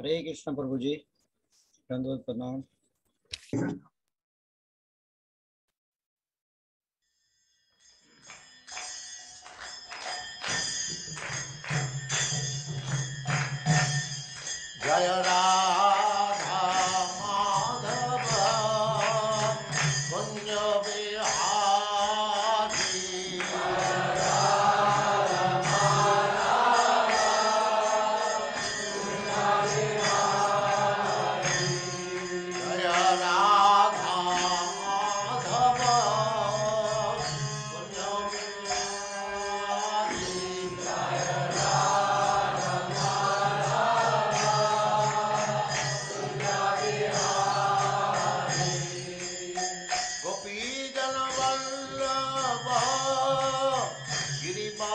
हरे कृष्ण प्रभु जी, दंडवत प्रणाम। जय राधा माधव कुंज बिहारी, जय राधा माधव कुंज बिहारी, गोपी जन वल्लभ गिरिवरधारी,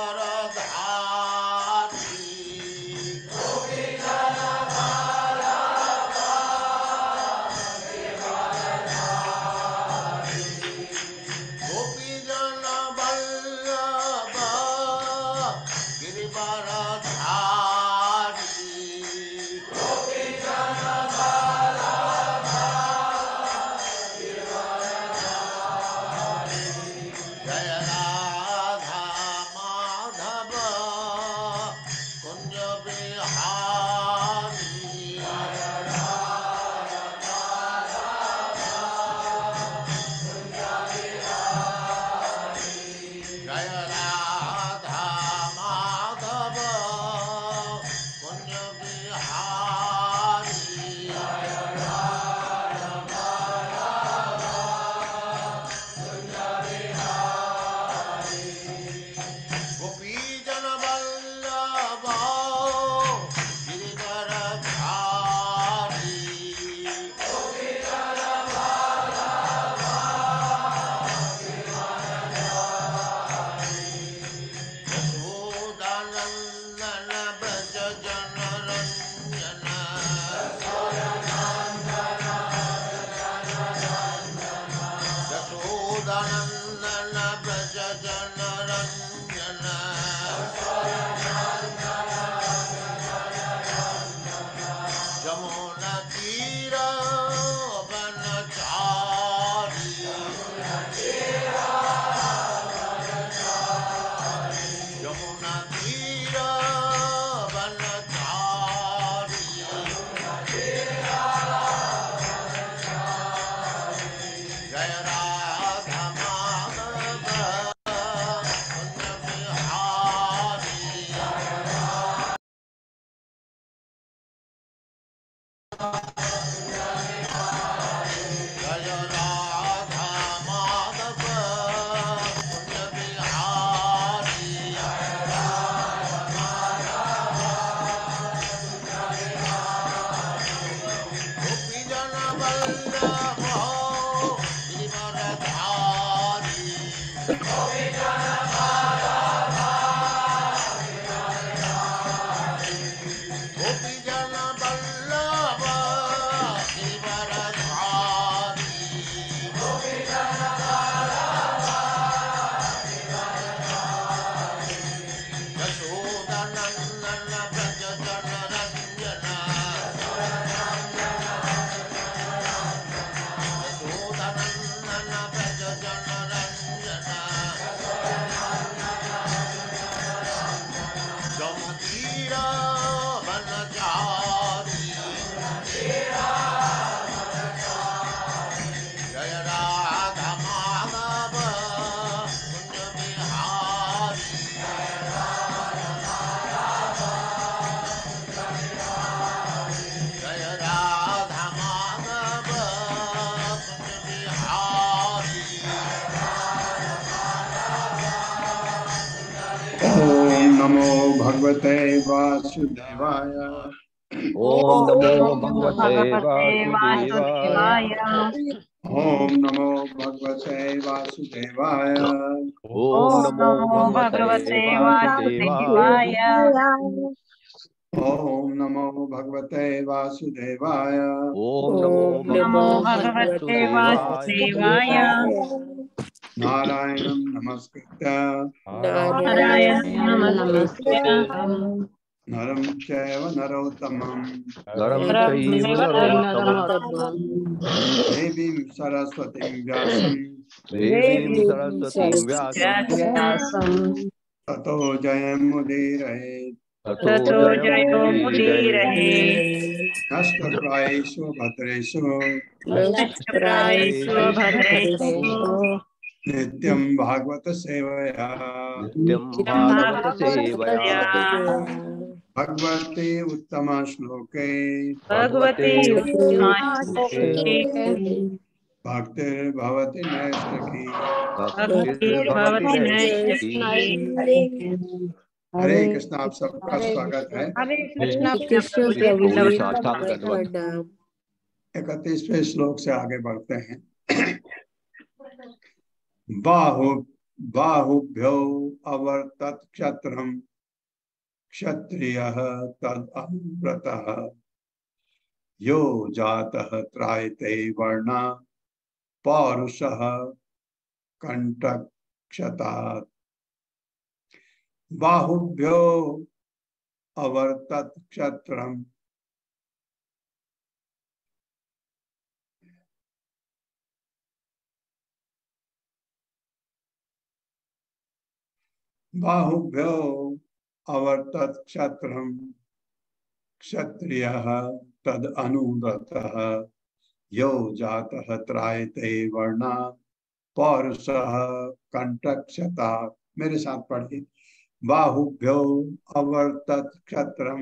गोपी जन वल्लभ गिरिवरधारी, जय राधा माधव कुंज बिहारी, जय राधा माधव कुंज बिहारी, गोपी जन वल्लभ गिरिवरधारी, यशोदानंदन ब्रज जन रंजन, यशोदानंदन ब्रज जन रंजन, जमुना तीर वनचारी, यमुना तीर वनचारी, जय राधा माधव कुंज बिहारी, जय राधा माधव कुंज बिहारी, गोपी जन वल्लभ गिरिवरधारी, गोपी जन वल्लभ गिरिवरधारी, यशोदानंदन ब्रज जन रंजन, यशोदानंदन ब्रज जन रंजन, जमुतीर वनचारी, जय राधा माधव कुंज बिहारी, जय राधा माधव कुंज बिहारी, ओम नमो भगवते वासुदेवाय। ओम नमो भगवते वासुदेवाय। ओम नमो भगवते वासुदेवाय। ओम नमो भगवते वासुदेवाय। ओम नमो भगवते वासुदेवाय। ओम नमो भगवते वासुदेवाय। नारायणं नमस्कृत्य नारायणं नमस्कृत्य नरं चैव नरोत्तमं नरं चैव नरोत्तमं देवीं सरस्वतीं व्यासं देवीं सरस्वतीं व्यासं ततो जयमुदीरये ततो जयमुदीरये नष्टप्रायेषु भद्रेषु नष्टप्रायेषु भद्रेषु नित्यं भागवत सेवया नित्यं भागवत सेवया भगवते उत्तम श्लोके भगवते उत्तमाश्लोके भक्तिर्भवति नैष्ठिकी भक्तिर्भवति नैष्ठिकी। हरे कृष्ण। आप सबका स्वागत है। प्रभु साष्टांग दंडवत। 31वें श्लोक से आगे बढ़ते हैं। बाहुभ्यो अवर्तत क्षत्रम क्षत्रियः तद अनुव्रतः यो जातः त्रायते वर्णा पौरुषः कंटक्षतात्। बाहुभ्यो अवर्तत क्षत्रम बाहुभ्यो अवर्तत क्षत्रम क्षत्रियः तद अनुव्रतः यो जातः त्रायते वर्णा पौरुषः कंटक्षतात्। मेरे साथ पढ़िए। बाहुभ्यो अवर्तत क्षत्रम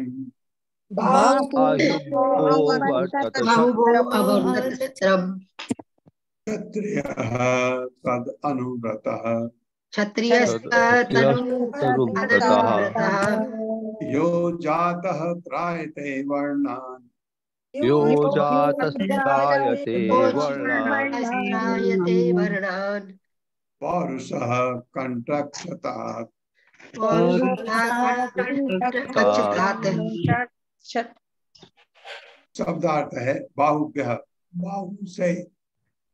क्षत्रियः तद अनुव्रतः यो जातः त्रायते वर्णान् यो जातस्त्रायते वर्णान् पौरुषः कंटक्षतात्। शब्दार्थ है बाहुभ्यः, बाहु से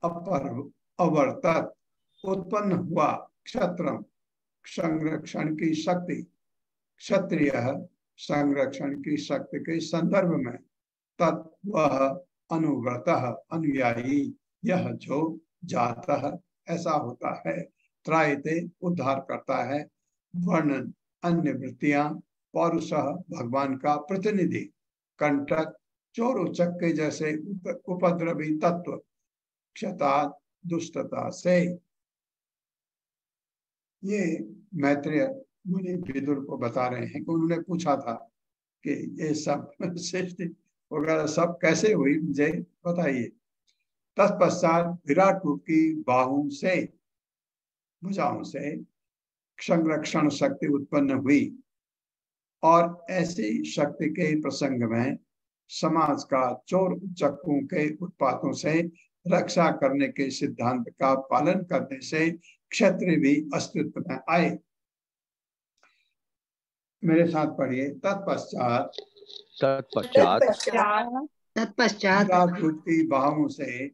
अवर्तत उत्पन्न हुआ क्षत्रम संरक्षण की शक्ति, क्षत्रिय संरक्षण की शक्ति के संदर्भ में तत् वह अनुव्रतः अनुयायी यह जो जाता है ऐसा होता है, त्रायते उद्धार करता है, वर्णन अन्य वृत्तियां, पौरुषः भगवान का प्रतिनिधि, कंटक चोर उचक के जैसे उपद्रवी तत्व, क्षता दुष्टता से। ये मैत्रेय मुनि विदुर को बता रहे हैं कि उन्होंने पूछा था कि ये सब सृष्टि वगैरह सब कैसे हुई, मुझे बताइए। तत्पश्चात विराट रूप की बाहों से, भुजाओं से संरक्षण शक्ति उत्पन्न हुई और ऐसी शक्ति के प्रसंग में समाज का चोर उचक्कों के उत्पातों से रक्षा करने के सिद्धांत का पालन करने से क्षत्रिय भी अस्तित्व में आए। मेरे साथ पढ़िए। तत्पश्चात विराट रूप की बाहों से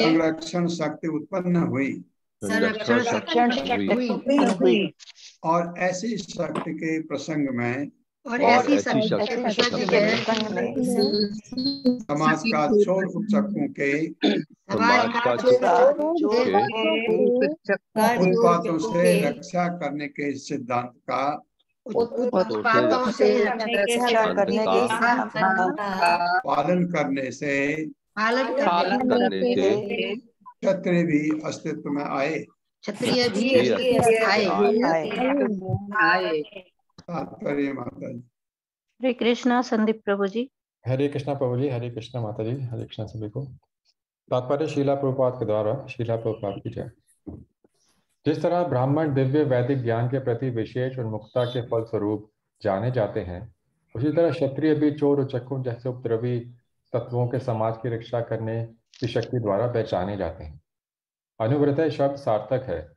संरक्षण शक्ति उत्पन्न हुई और ऐसी शक्ति के प्रसंग में समाज का चोर उचक्कों के उत्पातों से रक्षा करने के सिद्धांत का पालन करने से क्षत्रिय भी अस्तित्व में आए। तात्पर्य माता जी। हरे कृष्णा संदीप प्रभु जी। हरे कृष्णा प्रभु जी। हरे कृष्णा माता जी। हरे कृष्णा सभी को। तात्पर्य शीला प्रभुपाद के द्वारा। शीला प्रभुपाद की जय। जिस तरह ब्राह्मण दिव्य वैदिक ज्ञान के प्रति विशेष उन्मुखता के फलस्वरूप जाने जाते हैं, उसी तरह क्षत्रिय भी चोर उचक्कों जैसे उपद्रवी तत्वों के समाज की रक्षा करने की शक्ति द्वारा पहचाने जाते हैं। अनुव्रत शब्द सार्थक है।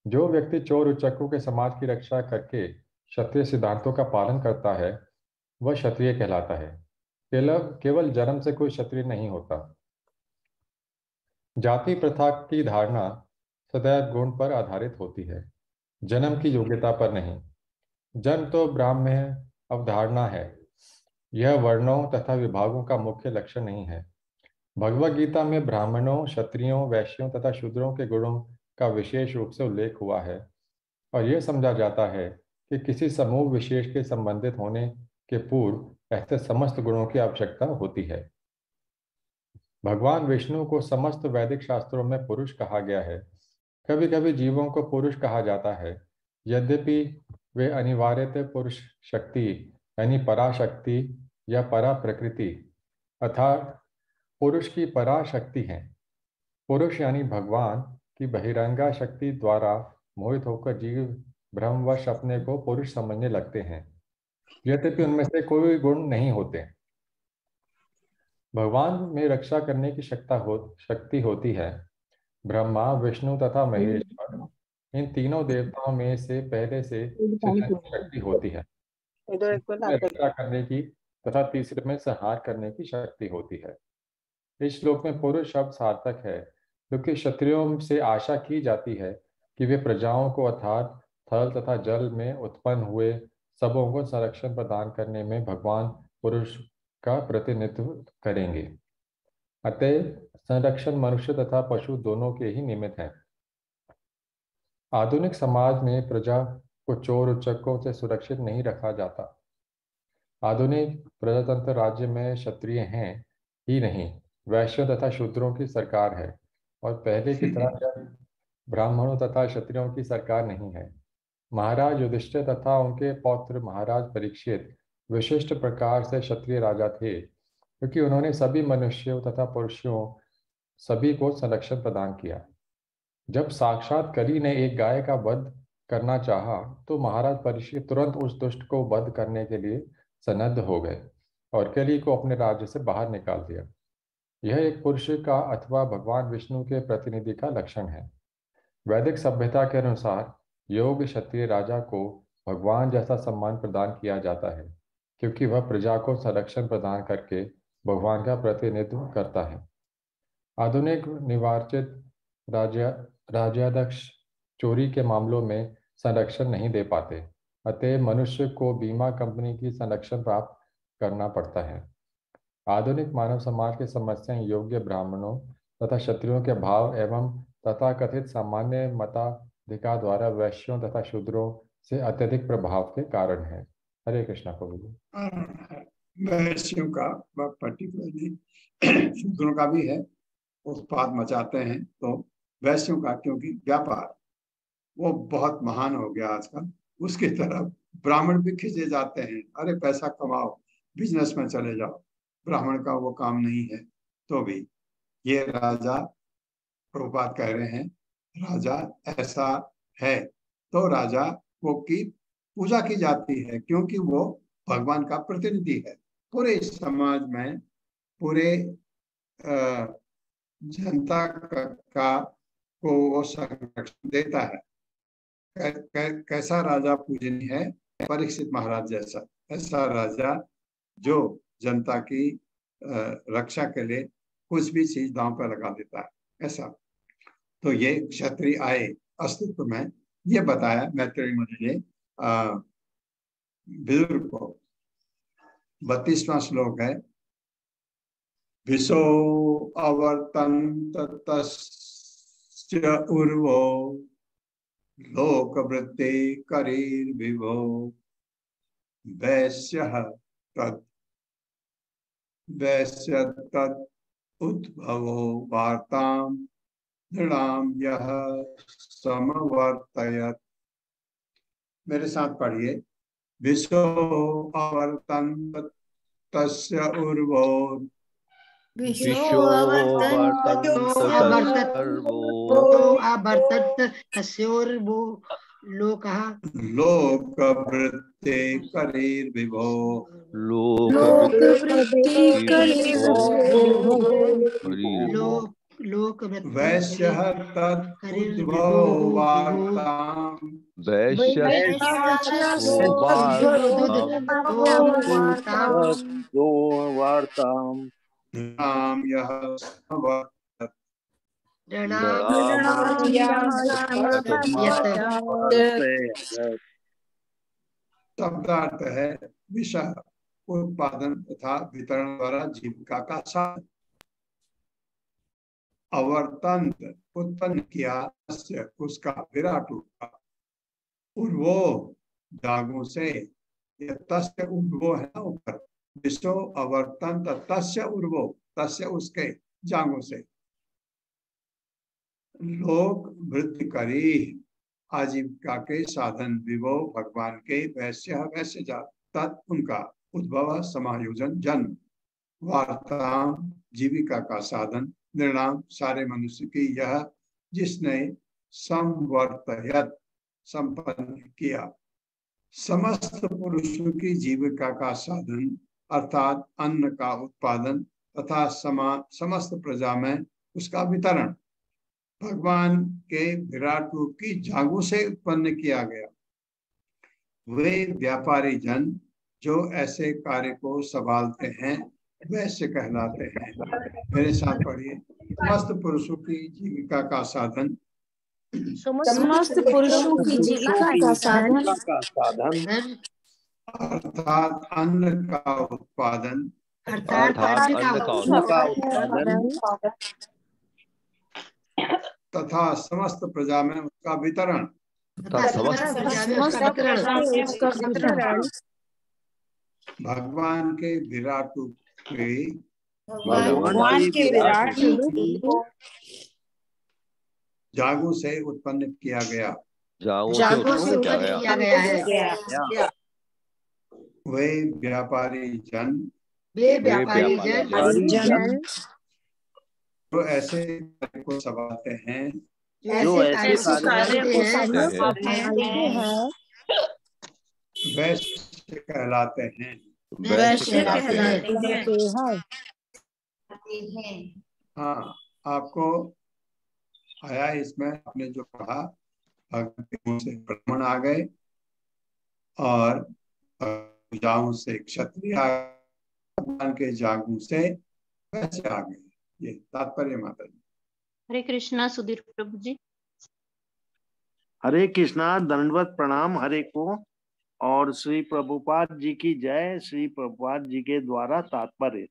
जो व्यक्ति चोर उचक्कों के समाज की रक्षा करके क्षत्रिय सिद्धांतों का पालन करता है वह क्षत्रिय कहलाता है। केवल जन्म से कोई क्षत्रिय नहीं होता। जाति प्रथा की धारणा सदैव गुण पर आधारित होती है, जन्म की योग्यता पर नहीं। जन्म तो ब्राह्म में अवधारणा है, यह वर्णों तथा विभागों का मुख्य लक्षण नहीं है। भगवद गीता में ब्राह्मणों, क्षत्रियों, वैश्यों तथा शूद्रों के गुणों का विशेष रूप से उल्लेख हुआ है और यह समझा जाता है कि किसी समूह विशेष के संबंधित होने के पूर्व ऐसे समस्त गुणों की आवश्यकता होती है। भगवान विष्णु को समस्त वैदिक शास्त्रों में पुरुष कहा गया है। कभी कभी जीवों को पुरुष कहा जाता है, यद्यपि वे अनिवार्यतः पुरुष शक्ति यानी पराशक्ति या परा प्रकृति अर्थात पुरुष की पराशक्ति हैं। पुरुष यानी भगवान की बहिरंगा शक्ति द्वारा मोहित होकर जीव भ्रमवश अपने को पुरुष समझने लगते हैं, यद्यपि उनमें से कोई गुण नहीं होते। भगवान में रक्षा करने की शक्ति होती है। ब्रह्मा, विष्णु तथा महेश्वर, इन तीनों देवताओं में से पहले से शक्ति होती है। में रक्षा करने की तथा तीसरे में संहार करने की शक्ति होती है। इस श्लोक में पुरुष शब्द सार्थक है, क्योंकि क्षत्रियों से आशा की जाती है कि वे प्रजाओं को अर्थात थल तथा जल में उत्पन्न हुए सबों को संरक्षण प्रदान करने में भगवान पुरुष का प्रतिनिधित्व करेंगे। अतः संरक्षण मनुष्य तथा पशु दोनों के ही निमित्त है। आधुनिक समाज में प्रजा को चोर उच्चकों से सुरक्षित नहीं रखा जाता। आधुनिक प्रजातंत्र राज्य में क्षत्रिय हैं ही नहीं, वैश्यों तथा शूद्रों की सरकार है और पहले की तरह ब्राह्मणों तथा क्षत्रियों की सरकार नहीं है। महाराज युधिष्ठिर तथा उनके पौत्र महाराज परीक्षित विशिष्ट प्रकार से क्षत्रिय राजा थे, क्योंकि उन्होंने सभी मनुष्यों तथा पुरुषों सभी को संरक्षण प्रदान किया। जब साक्षात कली ने एक गाय का वध करना चाहा तो महाराज परीक्षित तुरंत उस दुष्ट को वध करने के लिए सन्नद्ध हो गए और कली को अपने राज्य से बाहर निकाल दिया। यह एक पुरुष का अथवा भगवान विष्णु के प्रतिनिधि का लक्षण है। वैदिक सभ्यता के अनुसार योग क्षत्रिय राजा को भगवान जैसा सम्मान प्रदान किया जाता है, क्योंकि वह प्रजा को संरक्षण प्रदान करके भगवान का प्रतिनिधित्व करता है। आधुनिक निर्वाचित राज्याध्यक्ष चोरी के मामलों में संरक्षण नहीं दे पाते, अतः मनुष्य को बीमा कंपनी की संरक्षण प्राप्त करना पड़ता है। आधुनिक मानव समाज की समस्याएं योग्य ब्राह्मणों तथा क्षत्रियों के भाव एवं तथा कथित सामान्य मताधिकार द्वारा वैश्यों तथा शूद्रों से अत्यधिक प्रभाव के कारण है। हरे कृष्णा प्रभु जी। वैश्यों का पर्टिकुलरली शूद्रों का भी है, उत्पाद मचाते हैं, तो वैश्यों का क्योंकि व्यापार वो बहुत महान हो गया आजकल, उसकी तरफ ब्राह्मण भी खींचे जाते हैं। अरे पैसा कमाओ, बिजनेस में चले जाओ, ब्राह्मण का वो काम नहीं है। तो भी ये राजा प्रभुपाद कह रहे हैं, राजा ऐसा है तो राजा वो की पूजा की जाती है, क्योंकि वो भगवान का प्रतिनिधि है। पूरे समाज में पूरे जनता का को वो संरक्षण देता है। कैसा राजा पूजनीय है? परीक्षित महाराज जैसा, ऐसा राजा जो जनता की रक्षा के लिए कुछ भी चीज दांव पर लगा देता है, ऐसा। तो ये क्षत्रिय आए अस्तित्व में, ये बताया मैत्रेयी मुनि ने विदुर को। 32वां श्लोक है, विशो अवर्तन्त तस्य उर्वो लोकवृत्ति करीर्विभो वैश्यः तद् उद्भवो वार्तां नृणां यः समवर्तयत्। मेरे साथ पढ़िए, विशो अवर्तन्त तस्य उर्वो तस्योर्वो लोकः लोकवृत्ति करीर्विभो वैश्यः तद् वार्ताम् नाम यः समवर्तयत्। शब्दार्थ है विषय, उत्पादन तथा वितरण द्वारा जीविका का साधन। अवर्तन उत्पन्न किया उसका विराट रूप, उर्वो जागों से, तस्य उर्वो है ना ऊपर, विश्व अवर्तन तस्य उर्वो, तस्य उसके जागों से, लोक वृद्धि करी आजीविका के साधन विभो भगवान के वैश्य वैश्य जात, तत् उनका उद्भव समायोजन जन्म, वार्ता जीविका का साधन, निर्णाम सारे मनुष्य की यह जिसने संवर्तयत संपन्न किया, समस्त पुरुषों की जीविका का साधन अर्थात अन्न का उत्पादन तथा समस्त प्रजा में उसका वितरण भगवान के विराट रूप की जागों से उत्पन्न किया गया। वे व्यापारी जन जो ऐसे कार्य को संभालते हैं वैश्य कहलाते हैं। मेरे साथ पढ़िए, समस्त पुरुषों की जीविका का साधन, समस्त पुरुषों की जीविका का साधन अर्थात अन्न का उत्पादन तथा समस्त प्रजा में उसका वितरण, भगवान के विराट रूप जागों से उत्पन्न किया गया, वे व्यापारी जन जो ऐसे कार्य को संभालते हैं, वैश्य कहलाते हैं। हाँ, आपको आया इसमें, आपने जो कहा भक्तियों से ब्राह्मण आ गए और पूजाओं से क्षत्रिय, भगवान के जागों से वैसे आ गए। ये तात्पर्य माता जी। हरे कृष्णा सुधीर प्रभु जी। हरे कृष्णा, दंडवत प्रणाम हरे को। और श्री प्रभुपाद जी की जय। श्री प्रभुपाद जी के द्वारा तात्पर्य,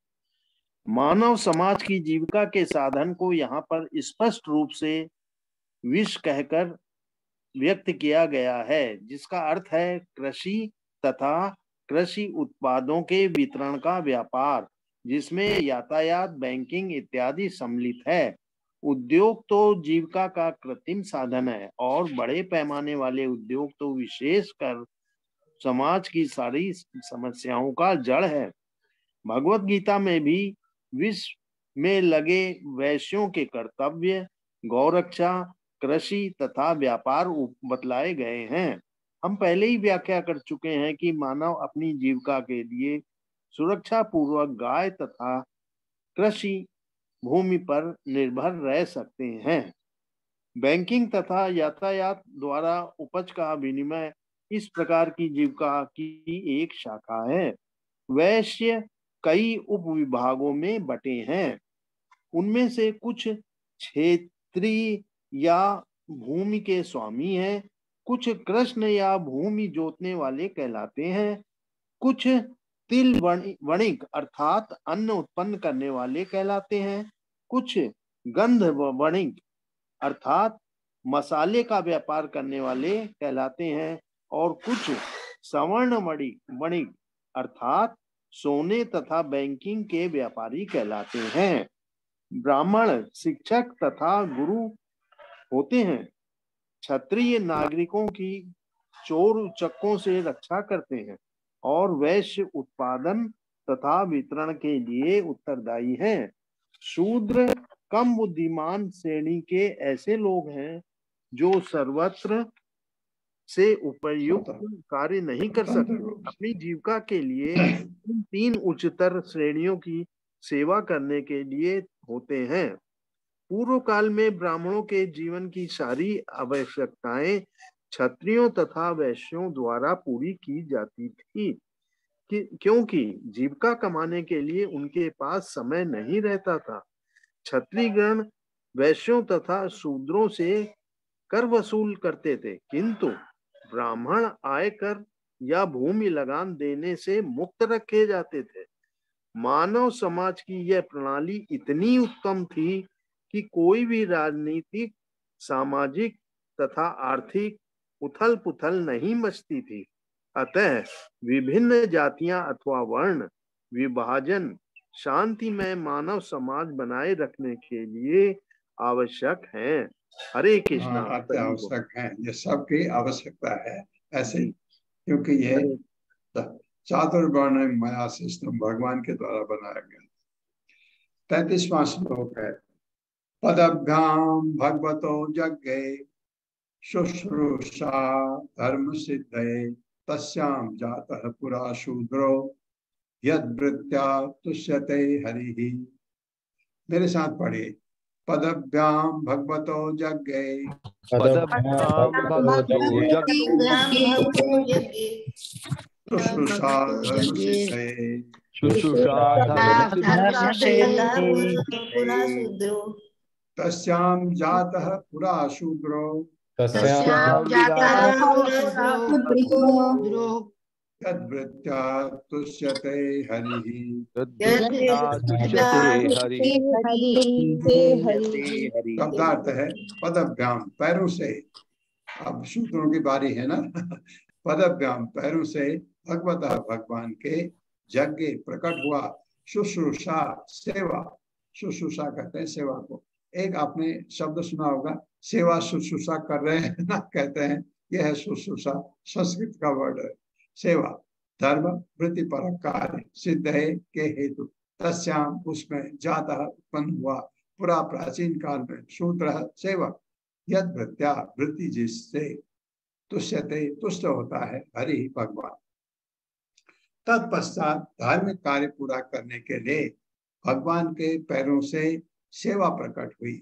मानव समाज की जीविका के साधन को यहाँ पर स्पष्ट रूप से विष कहकर व्यक्त किया गया है, जिसका अर्थ है कृषि तथा कृषि उत्पादों के वितरण का व्यापार, जिसमें यातायात, बैंकिंग इत्यादि सम्मिलित है। उद्योग तो जीविका का कृत्रिम साधन है और बड़े पैमाने वाले उद्योग तो विशेषकर समाज की सारी समस्याओं का जड़ है। भगवत गीता में भी विश्व में लगे वैश्यों के कर्तव्य, गौरक्षा, कृषि तथा व्यापार बतलाए गए हैं। हम पहले ही व्याख्या कर चुके हैं कि मानव अपनी जीविका के लिए सुरक्षा पूर्वक गाय तथा कृषि भूमि पर निर्भर रह सकते हैं। बैंकिंग तथा यातायात द्वारा उपज का विनिमय इस प्रकार की जीविका की एक शाखा है। वैश्य कई उपविभागों में बटे हैं। उनमें से कुछ क्षेत्रीय या भूमि के स्वामी हैं, कुछ कृष्ण या भूमि जोतने वाले कहलाते हैं, कुछ तिल वणिक अर्थात अन्न उत्पन्न करने वाले कहलाते हैं, कुछ गंध वणिक अर्थात मसाले का व्यापार करने वाले कहलाते हैं, और कुछ सवर्ण वणिक अर्थात सोने तथा बैंकिंग के व्यापारी कहलाते हैं। ब्राह्मण शिक्षक तथा गुरु होते हैं। क्षत्रिय नागरिकों की चोर उचक्कों से रक्षा करते हैं और वैश्य उत्पादन तथा वितरण के लिए उत्तरदायी हैं। शूद्र कम बुद्धिमान श्रेणी के ऐसे लोग हैं जो सर्वत्र से उपयुक्त कार्य नहीं कर सकते। अपनी जीविका के लिए तीन उच्चतर श्रेणियों की सेवा करने के लिए होते हैं। पूर्व काल में ब्राह्मणों के जीवन की सारी आवश्यकताएं क्षत्रियों तथा वैश्यों द्वारा पूरी की जाती थी, क्योंकि जीविका कमाने के लिए उनके पास समय नहीं रहता था। क्षत्रियगण वैश्यों तथा शूद्रों से कर वसूल करते थे, किंतु ब्राह्मण आयकर या भूमि लगान देने से मुक्त रखे जाते थे। मानव समाज की यह प्रणाली इतनी उत्तम थी कि कोई भी राजनीतिक, सामाजिक तथा आर्थिक उथल पुथल नहीं मचती थी। अतः विभिन्न जातियां अथवा वर्ण विभाजन शांतिमय मानव समाज बनाए रखने के लिए आवश्यक है। हरे कृष्णा। अति आवश्यक है, ये सबकी आवश्यकता है ऐसे, क्योंकि ये चातुर्वर्ण माया सिस्टम भगवान के द्वारा बनाया गया। 33वां श्लोक है, पदभ्याम भगवतो यज्ञे शुश्रूषा धर्म सिद्धये तस्याम जातः पुरा शूद्रो यद्वृत्त्या तुष्यते हरिः। मेरे साथ पढ़िए, पदभ्याम भगवतो यज्ञे शुश्रूषा धर्म सिद्धये तस्याम जातः पुरा शूद्रो यद्वृत्त्या तुष्यते हरिः। शब्दार्थ है पदभ्याम, पैरों से। अब शूद्रों की बारी है ना। पदभ्याम, पैरों से भगवतः, भगवान के यज्ञ प्रकट हुआ, शुश्रूषा सेवा, शुश्रूषा कहते हैं सेवा को। एक आपने शब्द सुना होगा, सेवा शुश्रूषा कर रहे हैं ना, कहते हैं, यह है शुश्रूषा, संस्कृत का वर्ड है। सेवा धर्म वृत्ति पर कार्य सिद्ध है के हेतु तस्याम, उसमें जातः उत्पन्न हुआ, पुरा प्राचीन काल में, शूद्र सेवक, यद वृत्त्या वृत्ति जिससे तुष्यते तुष्ट होता है, हरि भगवान। तत्पश्चात धार्मिक कार्य पूरा करने के लिए भगवान के पैरों से सेवा प्रकट हुई।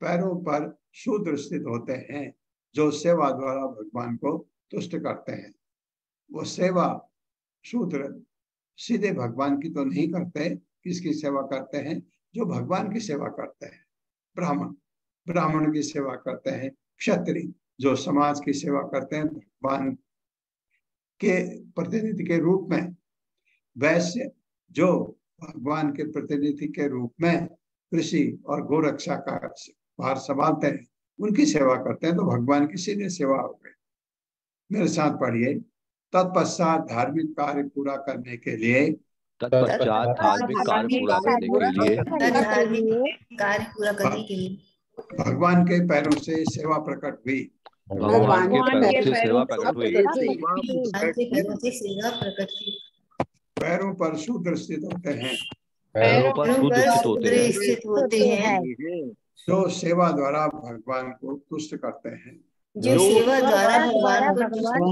पैरों पर शूद्र स्थित होते हैं जो सेवा द्वारा भगवान को तुष्ट करते हैं। वो सेवा शूद्र सीधे भगवान की तो नहीं करते, किसकी सेवा करते हैं? जो भगवान की सेवा करते हैं। ब्राह्मण ब्राह्मण की सेवा करते हैं, क्षत्रिय जो समाज की सेवा करते हैं भगवान के प्रतिनिधि के रूप में, वैश्य जो भगवान के प्रतिनिधि के रूप में कृषि और गोरक्षा का भार संभालते हैं, उनकी सेवा करते हैं, तो भगवान की सीधे सेवा हो गई। मेरे साथ पढ़िए, तत्पश्चात धार्मिक कार्य पूरा करने के लिए भगवान के पैरों से सेवा प्रकट हुई। पैरों पर शूद्र स्थित होते हैं, जो सेवा द्वारा भगवान को तुष्ट करते हैं, जो सेवा द्वारा भगवान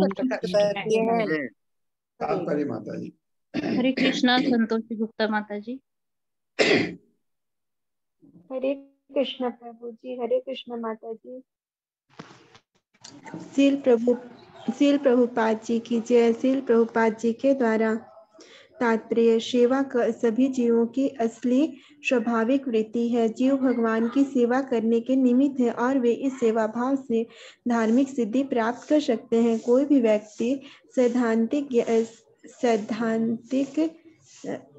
तात्पर्य माता जी। हरे कृष्णा संतोषी गुप्ता माता जी। हरे कृष्णा प्रभु जी। हरे कृष्णा माता जी। सील प्रभुपाद जी की जय। सील प्रभुपाद जी के द्वारा तात्पर्य, सेवा सभी जीवों की असली स्वाभाविक वृत्ति है। जीव भगवान की सेवा करने के निमित्त है और वे इस सेवा भाव से धार्मिक सिद्धि प्राप्त कर सकते हैं। कोई भी व्यक्ति सैद्धांतिक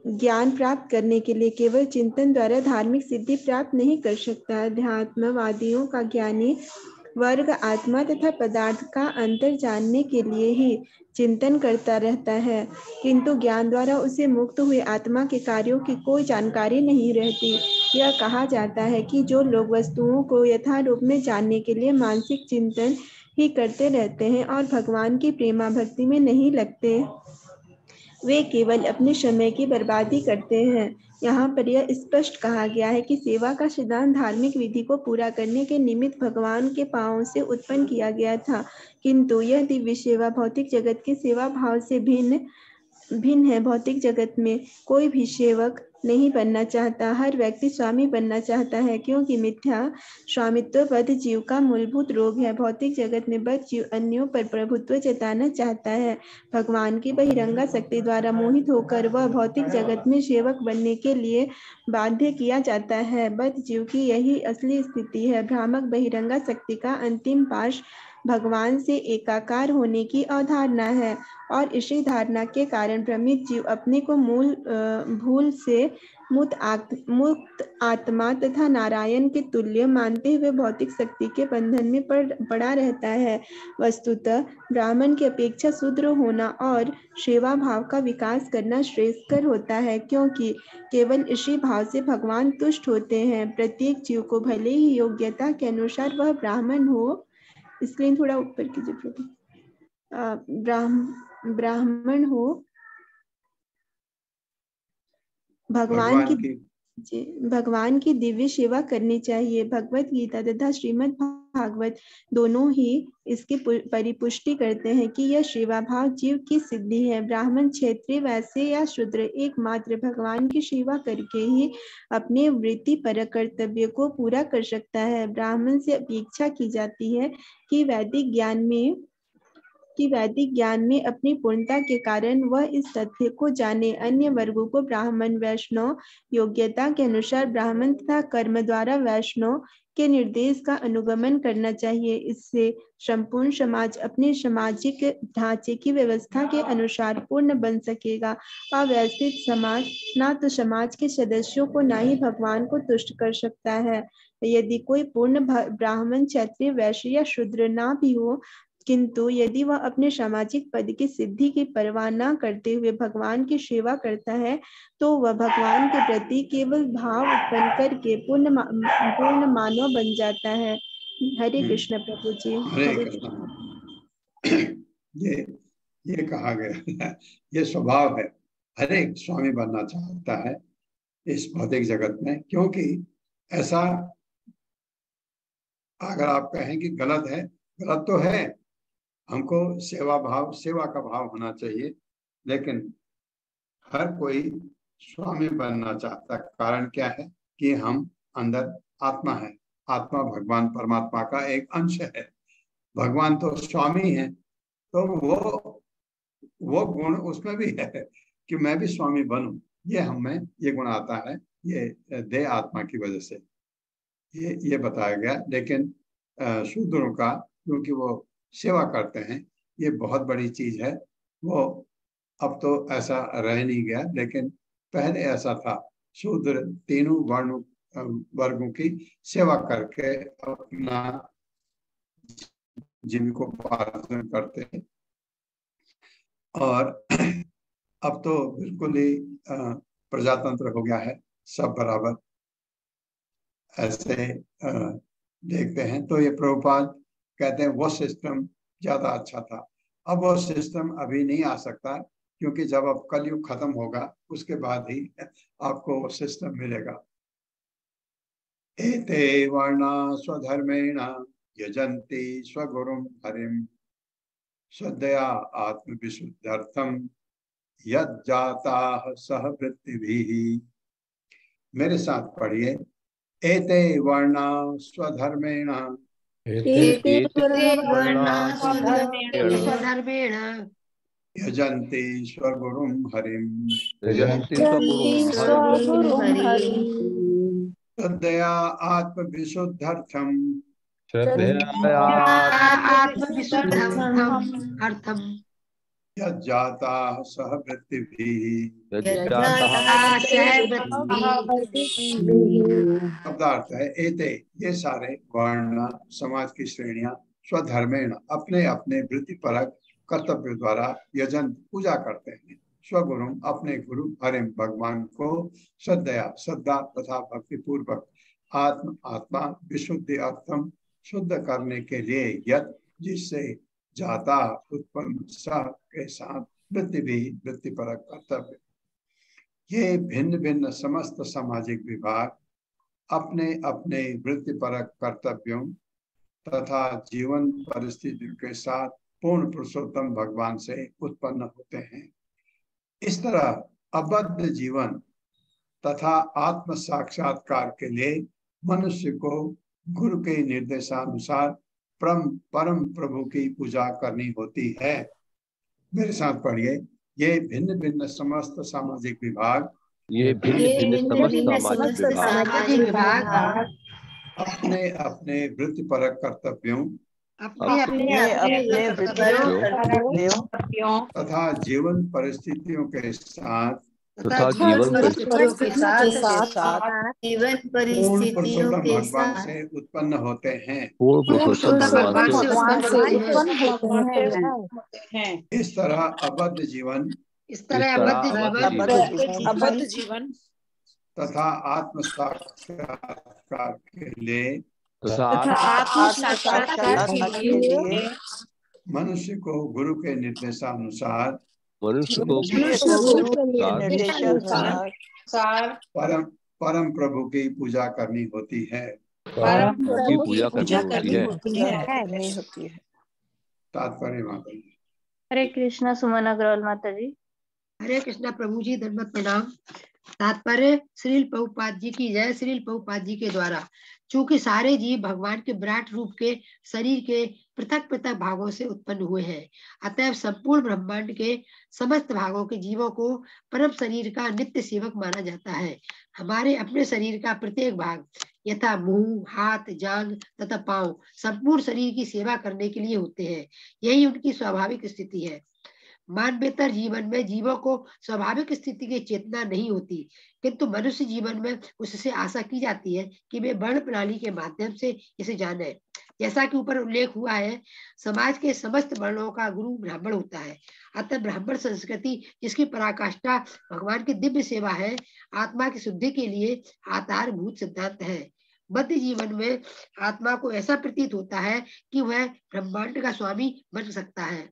ज्ञान प्राप्त करने के लिए केवल चिंतन द्वारा धार्मिक सिद्धि प्राप्त नहीं कर सकता। अध्यात्मवादियों का ज्ञानी वर्ग आत्मा तथा पदार्थ का अंतर जानने के लिए ही चिंतन करता रहता है, किंतु ज्ञान द्वारा उसे मुक्त हुए आत्मा के कार्यों की कोई जानकारी नहीं रहती। यह कहा जाता है कि जो लोग वस्तुओं को यथारूप में जानने के लिए मानसिक चिंतन ही करते रहते हैं और भगवान की प्रेमा भक्ति में नहीं लगते, वे केवल अपने समय की बर्बादी करते हैं। यहाँ पर यह स्पष्ट कहा गया है कि सेवा का सिद्धांत धार्मिक विधि को पूरा करने के निमित्त भगवान के पांवों से उत्पन्न किया गया था, किंतु यह दिव्य सेवा भौतिक जगत के सेवा भाव से भिन्न है। भौतिक जगत में कोई भी सेवक नहीं बनना चाहता, हर व्यक्ति स्वामी बनना चाहता है, क्योंकि मिथ्या स्वामित्व बद्ध जीव का मूलभूत रोग है। भौतिक जगत में बद्ध जीव अन्यों पर प्रभुत्व जताना चाहता है। भगवान की बहिरंगा शक्ति द्वारा मोहित होकर वह भौतिक जगत में सेवक बनने के लिए बाध्य किया जाता है। बद्ध जीव की यही असली स्थिति है। भ्रामक बहिरंगा शक्ति का अंतिम पाश भगवान से एकाकार होने की अवधारणा है और इसी धारणा के कारण भ्रमित जीव अपने को भूल से मुक्त आत्मा तथा नारायण के तुल्य मानते हुए भौतिक शक्ति के बंधन में पड़ा रहता है। वस्तुतः ब्राह्मण की अपेक्षा शूद्र होना और सेवा भाव का विकास करना श्रेयस्कर होता है, क्योंकि केवल इसी भाव से भगवान तुष्ट होते हैं। प्रत्येक जीव को भले ही योग्यता के अनुसार वह ब्राह्मण हो, स्क्रीन थोड़ा ऊपर कीजिए प्रभु, ब्राह्मण हो, भगवान की दिव्य सेवा करनी चाहिए। भगवत गीता तथा श्रीमद् भागवत दोनों ही इसकी परिपुष्टि करते हैं कि यह सेवा भाव जीव की सिद्धि है। ब्राह्मण, क्षत्रिय, वैश्य या शूद्र एकमात्र भगवान की सेवा करके ही अपने वृत्ति पर कर्तव्य को पूरा कर सकता है। ब्राह्मण से अपेक्षा की जाती है कि वैदिक ज्ञान में अपनी पूर्णता के कारण वह इस तथ्य को जाने। अन्य वर्गों को ब्राह्मण, वैष्णव योग्यता के अनुसार ब्राह्मण तथा कर्म द्वारा वैष्णव के निर्देश का अनुगमन करना चाहिए। इससे संपूर्ण समाज अपने सामाजिक ढांचे की व्यवस्था के अनुसार पूर्ण बन सकेगा। अव्यवस्थित समाज ना तो समाज के सदस्यों को ना ही भगवान को तुष्ट कर सकता है। यदि कोई पूर्ण ब्राह्मण, क्षत्रिय, वैश्य या शूद्र ना भी हो, किंतु यदि वह अपने सामाजिक पद की सिद्धि की परवाह न करते हुए भगवान की सेवा करता है, तो वह भगवान के प्रति केवल भाव उत्पन्न करके पूर्ण मानव बन जाता है। हरे कृष्ण प्रभु जी। हरे कृष्ण। ये कहा गया, ये स्वभाव है, हर एक स्वामी बनना चाहता है इस भौतिक जगत में, क्योंकि ऐसा अगर आप कहें कि गलत है, गलत तो है, हमको सेवा का भाव होना चाहिए, लेकिन हर कोई स्वामी बनना चाहता है। कारण क्या है कि हम अंदर आत्मा है, आत्मा भगवान परमात्मा का एक अंश है, भगवान तो स्वामी है, तो वो गुण उसमें भी है कि मैं भी स्वामी बनूं। ये हम में ये गुण आता है, ये देह आत्मा की वजह से ये बताया गया। लेकिन शूद्रों का, क्योंकि वो सेवा करते हैं, ये बहुत बड़ी चीज है। वो अब तो ऐसा रह नहीं गया, लेकिन पहले ऐसा था। शूद्र तीनों वर्गों की सेवा करके अपना जीविकोपार्जन करते हैं, और अब तो बिल्कुल ही प्रजातंत्र हो गया है, सब बराबर ऐसे देखते हैं। तो ये प्रभुपाद कहते हैं वो सिस्टम ज्यादा अच्छा था। अब वो सिस्टम अभी नहीं आ सकता, क्योंकि जब अब कलयुग खत्म होगा उसके बाद ही आपको वो सिस्टम मिलेगा। एते वर्णा स्वधर्मेण यजन्ति स्वगुरुं हरिं श्रद्धया आत्मविशुद्ध्यर्थम यज्जाताः सहवृत्तिभिः। मेरे साथ पढ़िए, एते वर्णा स्वधर्मेण यजन्ति स्वगुरुं हरिं श्रद्धया आत्मविशुद्ध्यर्थम यज्जाताः सहवृत्तिभिः। शब्दार्थ है, एते ये सारे वर्ण समाज की श्रेणियां स्वधर्मेण अपने अपने वृत्तिपरक कर्तव्य द्वारा यजन पूजा करते हैं, स्वगुरु अपने गुरु हरिम भगवान को श्रद्धा तथा भक्ति पूर्वक आत्मा विशुद्धि अर्थम शुद्ध करने के लिए यत जिससे जाता उत्पन्न सह के साथ वृत्तिपरक कर्तव्य। ये भिन्न भिन्न समस्त सामाजिक विभाग अपने अपने वृत्तिपरक कर्तव्यों तथा जीवन परिस्थितियों के साथ पूर्ण पुरुषोत्तम भगवान से उत्पन्न होते हैं। इस तरह अबद्ध जीवन तथा आत्म साक्षात्कार के लिए मनुष्य को गुरु के निर्देशानुसार परम प्रभु की पूजा करनी होती है। मेरे साथ पढ़िए, ये भिन्न भिन्न समस्त सामाजिक विभाग अपने अपने वृत्तिपरक कर्तव्यों अपने अपने कर्तव्यों तथा जीवन परिस्थितियों के साथ तथा जीवन परिस्थितियों के साथ जीवन पूर्ण परिस्थितियों पुरुषोत्तम के भगवान साथ से उत्पन्न होते हैं। पूर्ण पुरुषोत्तम भगवान से उत्पन्न होते हैं। इस तरह अबद्ध जीवन इस तरह अबद्ध जीवन तथा आत्म साक्षात्कार के लिए तथा आत्म साक्षात्कार के लिए मनुष्य को गुरु के निर्देशानुसार मनुष्य को परम प्रभु की पूजा करनी होती है। की पूजा करनी होती है। तात्पर्य माता जी। हरे कृष्णा सुमन अग्रवाल माता जी। हरे कृष्णा प्रभु जी, धन्यवाद प्रणाम। तात्पर्य श्रील प्रभुपाद जी की जय। श्रील प्रभुपाद जी के द्वारा चूंकि सारे जीव भगवान के विराट रूप के शरीर के पृथक पृथक भागों से उत्पन्न हुए हैं, अतएव संपूर्ण ब्रह्मांड के समस्त भागों के जीवों को परम शरीर का नित्य सेवक माना जाता है। हमारे अपने शरीर का प्रत्येक भाग यथा मुंह, हाथ, जांघ तथा पांव संपूर्ण शरीर की सेवा करने के लिए होते हैं। यही उनकी स्वाभाविक स्थिति है। मानवेतर जीवन में जीवों को स्वाभाविक स्थिति की चेतना नहीं होती, किंतु मनुष्य जीवन में उससे आशा की जाती है कि वे वर्ण प्रणाली के माध्यम से इसे जाने। जैसा कि ऊपर उल्लेख हुआ है, समाज के समस्त वर्णों का गुरु ब्राह्मण होता है। अतः ब्राह्मण संस्कृति, जिसकी पराकाष्ठा भगवान की दिव्य सेवा है, आत्मा की शुद्धि के लिए आधारभूत सिद्धांत है। बद्ध जीवन में आत्मा को ऐसा प्रतीत होता है कि वह ब्रह्मांड का स्वामी बन सकता है,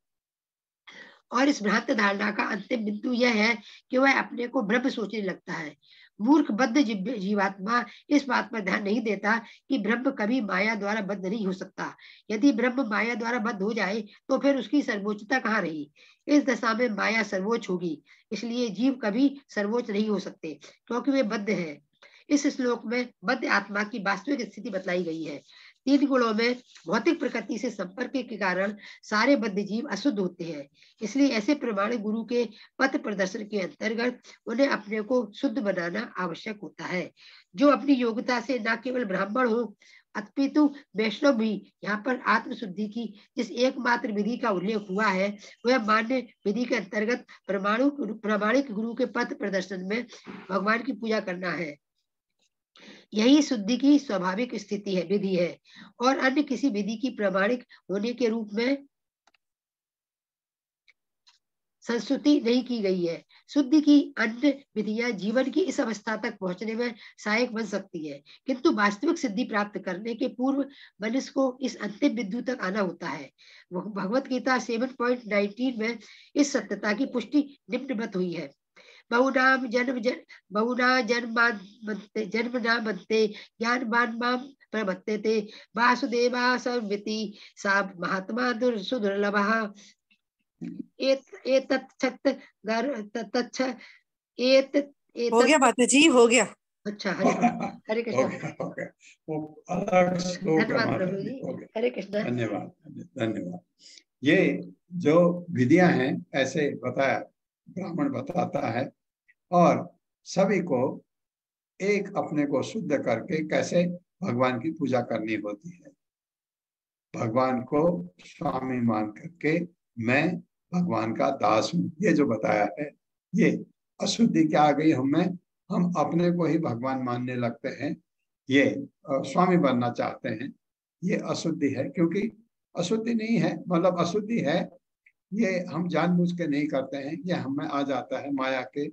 और इस भ्रांत धारणा का अंतिम बिंदु यह है कि वह अपने को ब्रह्म सोचने लगता है। मूर्ख बद्ध जीवात्मा इस बात पर ध्यान नहीं देता कि ब्रह्म कभी माया द्वारा बद्ध नहीं हो सकता। यदि ब्रह्म माया द्वारा बद्ध हो जाए तो फिर उसकी सर्वोच्चता कहाँ रही? इस दशा में माया सर्वोच्च होगी, इसलिए जीव कभी सर्वोच्च नहीं हो सकते, क्योंकि वे बद्ध हैं। इस श्लोक में बद्ध आत्मा की वास्तविक स्थिति बतलाई गई है। 3 गुणों में भौतिक प्रकृति से संपर्क के कारण सारे बद्ध जीव अशुद्ध होते हैं। इसलिए ऐसे प्रमाणिक गुरु के पथ प्रदर्शन के अंतर्गत उन्हें अपने को शुद्ध बनाना आवश्यक होता है, जो अपनी योग्यता से न केवल ब्राह्मण हो अपितु वैष्णव भी। यहाँ पर आत्मशुद्धि की जिस एकमात्र विधि का उल्लेख हुआ है, वह मान्य विधि के अंतर्गत प्रमाणिक गुरु के पथ प्रदर्शन में भगवान की पूजा करना है। यही शुद्धि की स्वाभाविक स्थिति है, विधि है, और अन्य किसी विधि की प्रमाणिक होने के रूप में संस्तुति नहीं की गई है। शुद्धि की अन्य विधियां जीवन की इस अवस्था तक पहुंचने में सहायक बन सकती है, किंतु वास्तविक सिद्धि प्राप्त करने के पूर्व मनुष्य को इस अंतिम बिंदु तक आना होता है। भगवत गीता 7.19 में इस सत्यता की पुष्टि निम्नवत हुई है। बहुनाम जन्मना बनते ज्ञानवान माम प्रवर्तते वासुदेवा संविति सा महात्मा सुदुर्लभः। हो गया माता जी, हो गया। अच्छा, हरे कृष्ण। हो गया। वो अलग श्लोक है धन्यवाद माता प्रभु जी, जी, हो गया। हरे कृष्ण। धन्यवाद धन्यवाद। ये जो विधियां हैं ऐसे बताया, ब्राह्मण बताता है, और सभी को एक अपने को शुद्ध करके कैसे भगवान की पूजा करनी होती है। भगवान को स्वामी मान करके मैं भगवान का दास हूँ, ये जो बताया है, ये अशुद्धि क्या आ गई हमें? हम अपने को ही भगवान मानने लगते हैं, ये स्वामी बनना चाहते हैं। ये अशुद्धि है, क्योंकि अशुद्धि नहीं है, मतलब अशुद्धि है, ये हम जानबूझ के नहीं करते हैं, ये हमें आ जाता है। माया के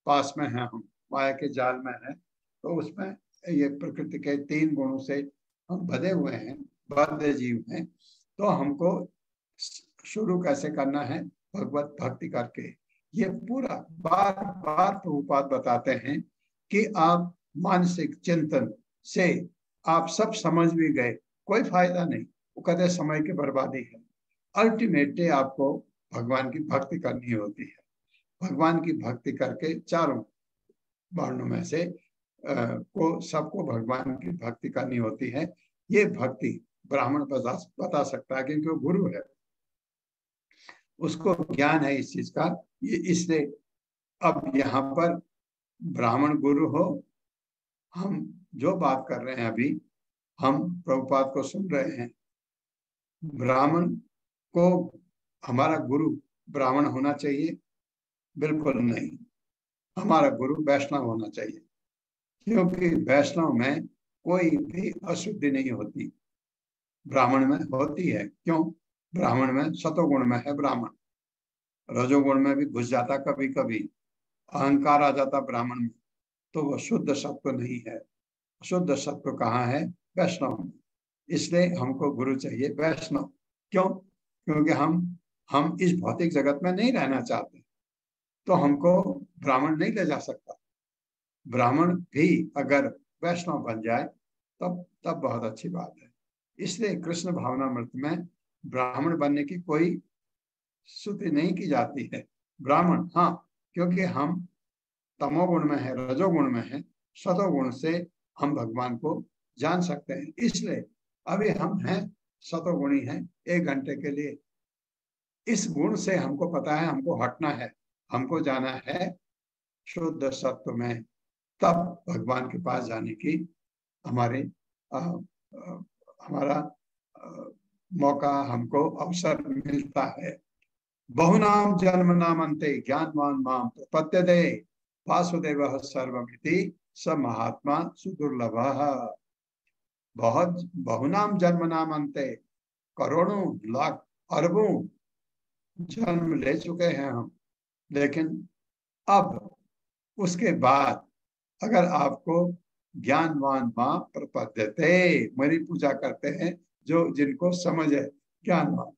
पास में है, हम माया के जाल में है, तो उसमें ये प्रकृति के 3 गुणों से हम बधे हुए हैं, बद्ध जीव हैं। तो हमको शुरू कैसे करना है? भगवत भक्ति करके। ये पूरा बार बार प्रभुपाद बताते हैं कि आप मानसिक चिंतन से आप सब समझ भी गए, कोई फायदा नहीं, वो कहते समय की बर्बादी है। अल्टीमेटली आपको भगवान की भक्ति करनी होती है। भगवान की भक्ति करके चारों वर्णों में से को सबको भगवान की भक्ति करनी होती है। ये भक्ति ब्राह्मण बता सकता है, क्योंकि वो गुरु है, उसको ज्ञान है इस चीज का। ये इसलिए अब यहाँ पर ब्राह्मण गुरु हो, हम जो बात कर रहे हैं अभी, हम प्रभुपाद को सुन रहे हैं, ब्राह्मण को हमारा गुरु ब्राह्मण होना चाहिए? बिल्कुल नहीं। हमारा गुरु वैष्णव होना चाहिए, क्योंकि वैष्णव में कोई भी अशुद्धि नहीं होती, ब्राह्मण में होती है। क्यों? ब्राह्मण में सतोगुण में है ब्राह्मण, रजोगुण में भी घुस जाता, कभी कभी अहंकार आ जाता ब्राह्मण में, तो वो शुद्ध सत्व नहीं है। शुद्ध सत्व कहाँ है? वैष्णव में। इसलिए हमको गुरु चाहिए वैष्णव। क्यों? क्योंकि हम इस भौतिक जगत में नहीं रहना चाहते, तो हमको ब्राह्मण नहीं ले जा सकता। ब्राह्मण भी अगर वैष्णव बन जाए तब बहुत अच्छी बात है। इसलिए कृष्ण भावनामृत में ब्राह्मण बनने की कोई स्तुति नहीं की जाती है। ब्राह्मण हाँ, क्योंकि हम तमोगुण में है, रजोगुण में है, सतोगुण से हम भगवान को जान सकते हैं। इसलिए अभी हम हैं सतोगुणी हैं 1 घंटे के लिए। इस गुण से हमको पता है हमको हटना है, हमको जाना है शुद्ध सत्व में, तब भगवान के पास जाने की हमारा मौका, हमको अवसर मिलता है। बहुनाम जन्म नाम अंते ज्ञानवान माम प्रपद्यते वासुदेवः सर्वमिति स महात्मा सुदुर्लभः। बहुत बहुनाम जन्म नाम अंते, करोड़ों लाख अरबों जन्म ले चुके हैं हम, लेकिन अब उसके बाद अगर आपको ज्ञानवान मां प्रपद्यते, मेरी पूजा करते हैं जो जिनको समझ है, ज्ञानवान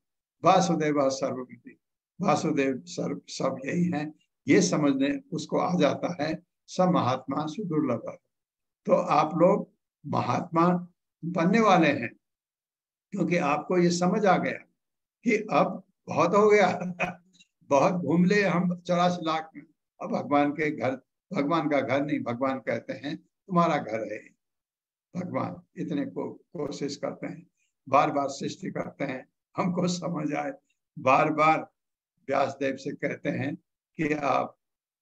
वासुदेव सर्वमिति, वासुदेव सर्व सब यही हैं, ये समझने उसको आ जाता है, सब महात्मा सुदुर्लभ। तो आप लोग महात्मा बनने वाले हैं, क्योंकि आपको ये समझ आ गया कि अब बहुत हो गया बहुत घूम ले हम 84 लाख में, अब भगवान के घर, भगवान का घर नहीं, भगवान कहते हैं तुम्हारा घर है। भगवान इतने को कोशिश करते हैं, बार बार सृष्टि करते हैं, हमको समझ आए, बार बार व्यासदेव से कहते हैं कि आप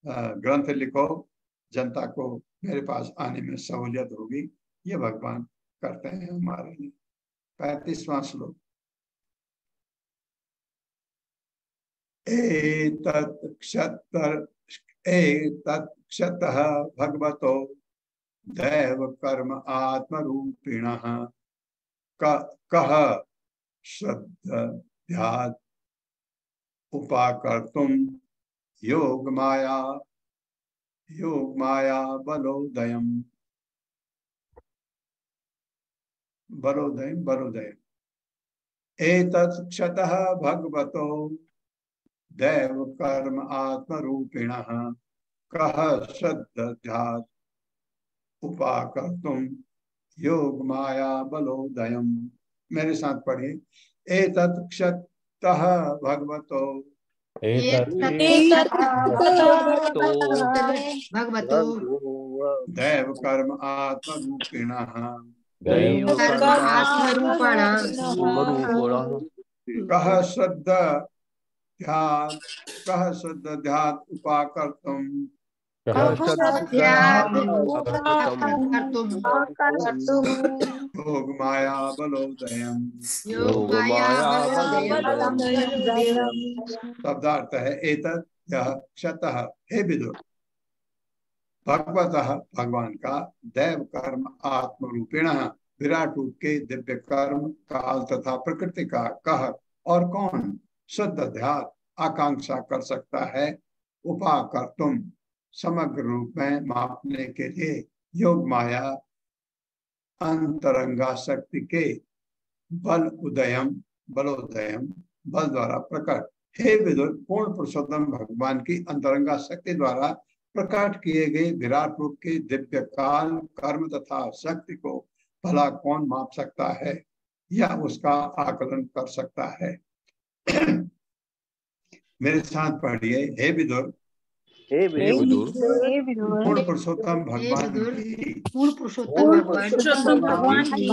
ग्रंथ लिखो, जनता को मेरे पास आने में सहूलियत होगी। ये भगवान करते हैं हमारे लिए। 35वां श्लोक। एतत्क्षतः भगवतो दैव कर्म आत्मरूपिणः कः श्रद्धात् उपाकर्तुं योग माया बलोदयम् एतत्क्षतः भगवतो दैव कर्म आत्मरूपिणः कः श्रद्धात् उपाकर्तुं योग माया बलोदयम्। मेरे साथ पढ़िए। एतत्क्षतः भगवतो भगवतो दैव कर्म आत्मरूपिणः कः श्रद्धात् उपाकर्तुं योग माया बलोदयम्। शब्दार्थ है एतत् यह क्षतः, हे विदुर, भगवतः भगवान का, दैव कर्म आत्मरूपिणः विराट रूप के दिव्य कर्म, काल तथा प्रकृति का, कह और कौन, शुद्ध ध्यान आकांक्षा कर सकता है, उपाकर्तुम समग्र रूप में मापने के लिए, योग माया अंतरंगा शक्ति के बलोदयम बल द्वारा प्रकट। हे विदुर, पूर्ण पुरुषोत्तम भगवान की अंतरंगा शक्ति द्वारा प्रकट किए गए विराट रूप के दिव्य काल, कर्म तथा शक्ति को भला कौन माप सकता है या उसका आकलन कर सकता है। मेरे साथ पढ़िए। हे विदुर, पूर्ण पुरुषोत्तम भगवान की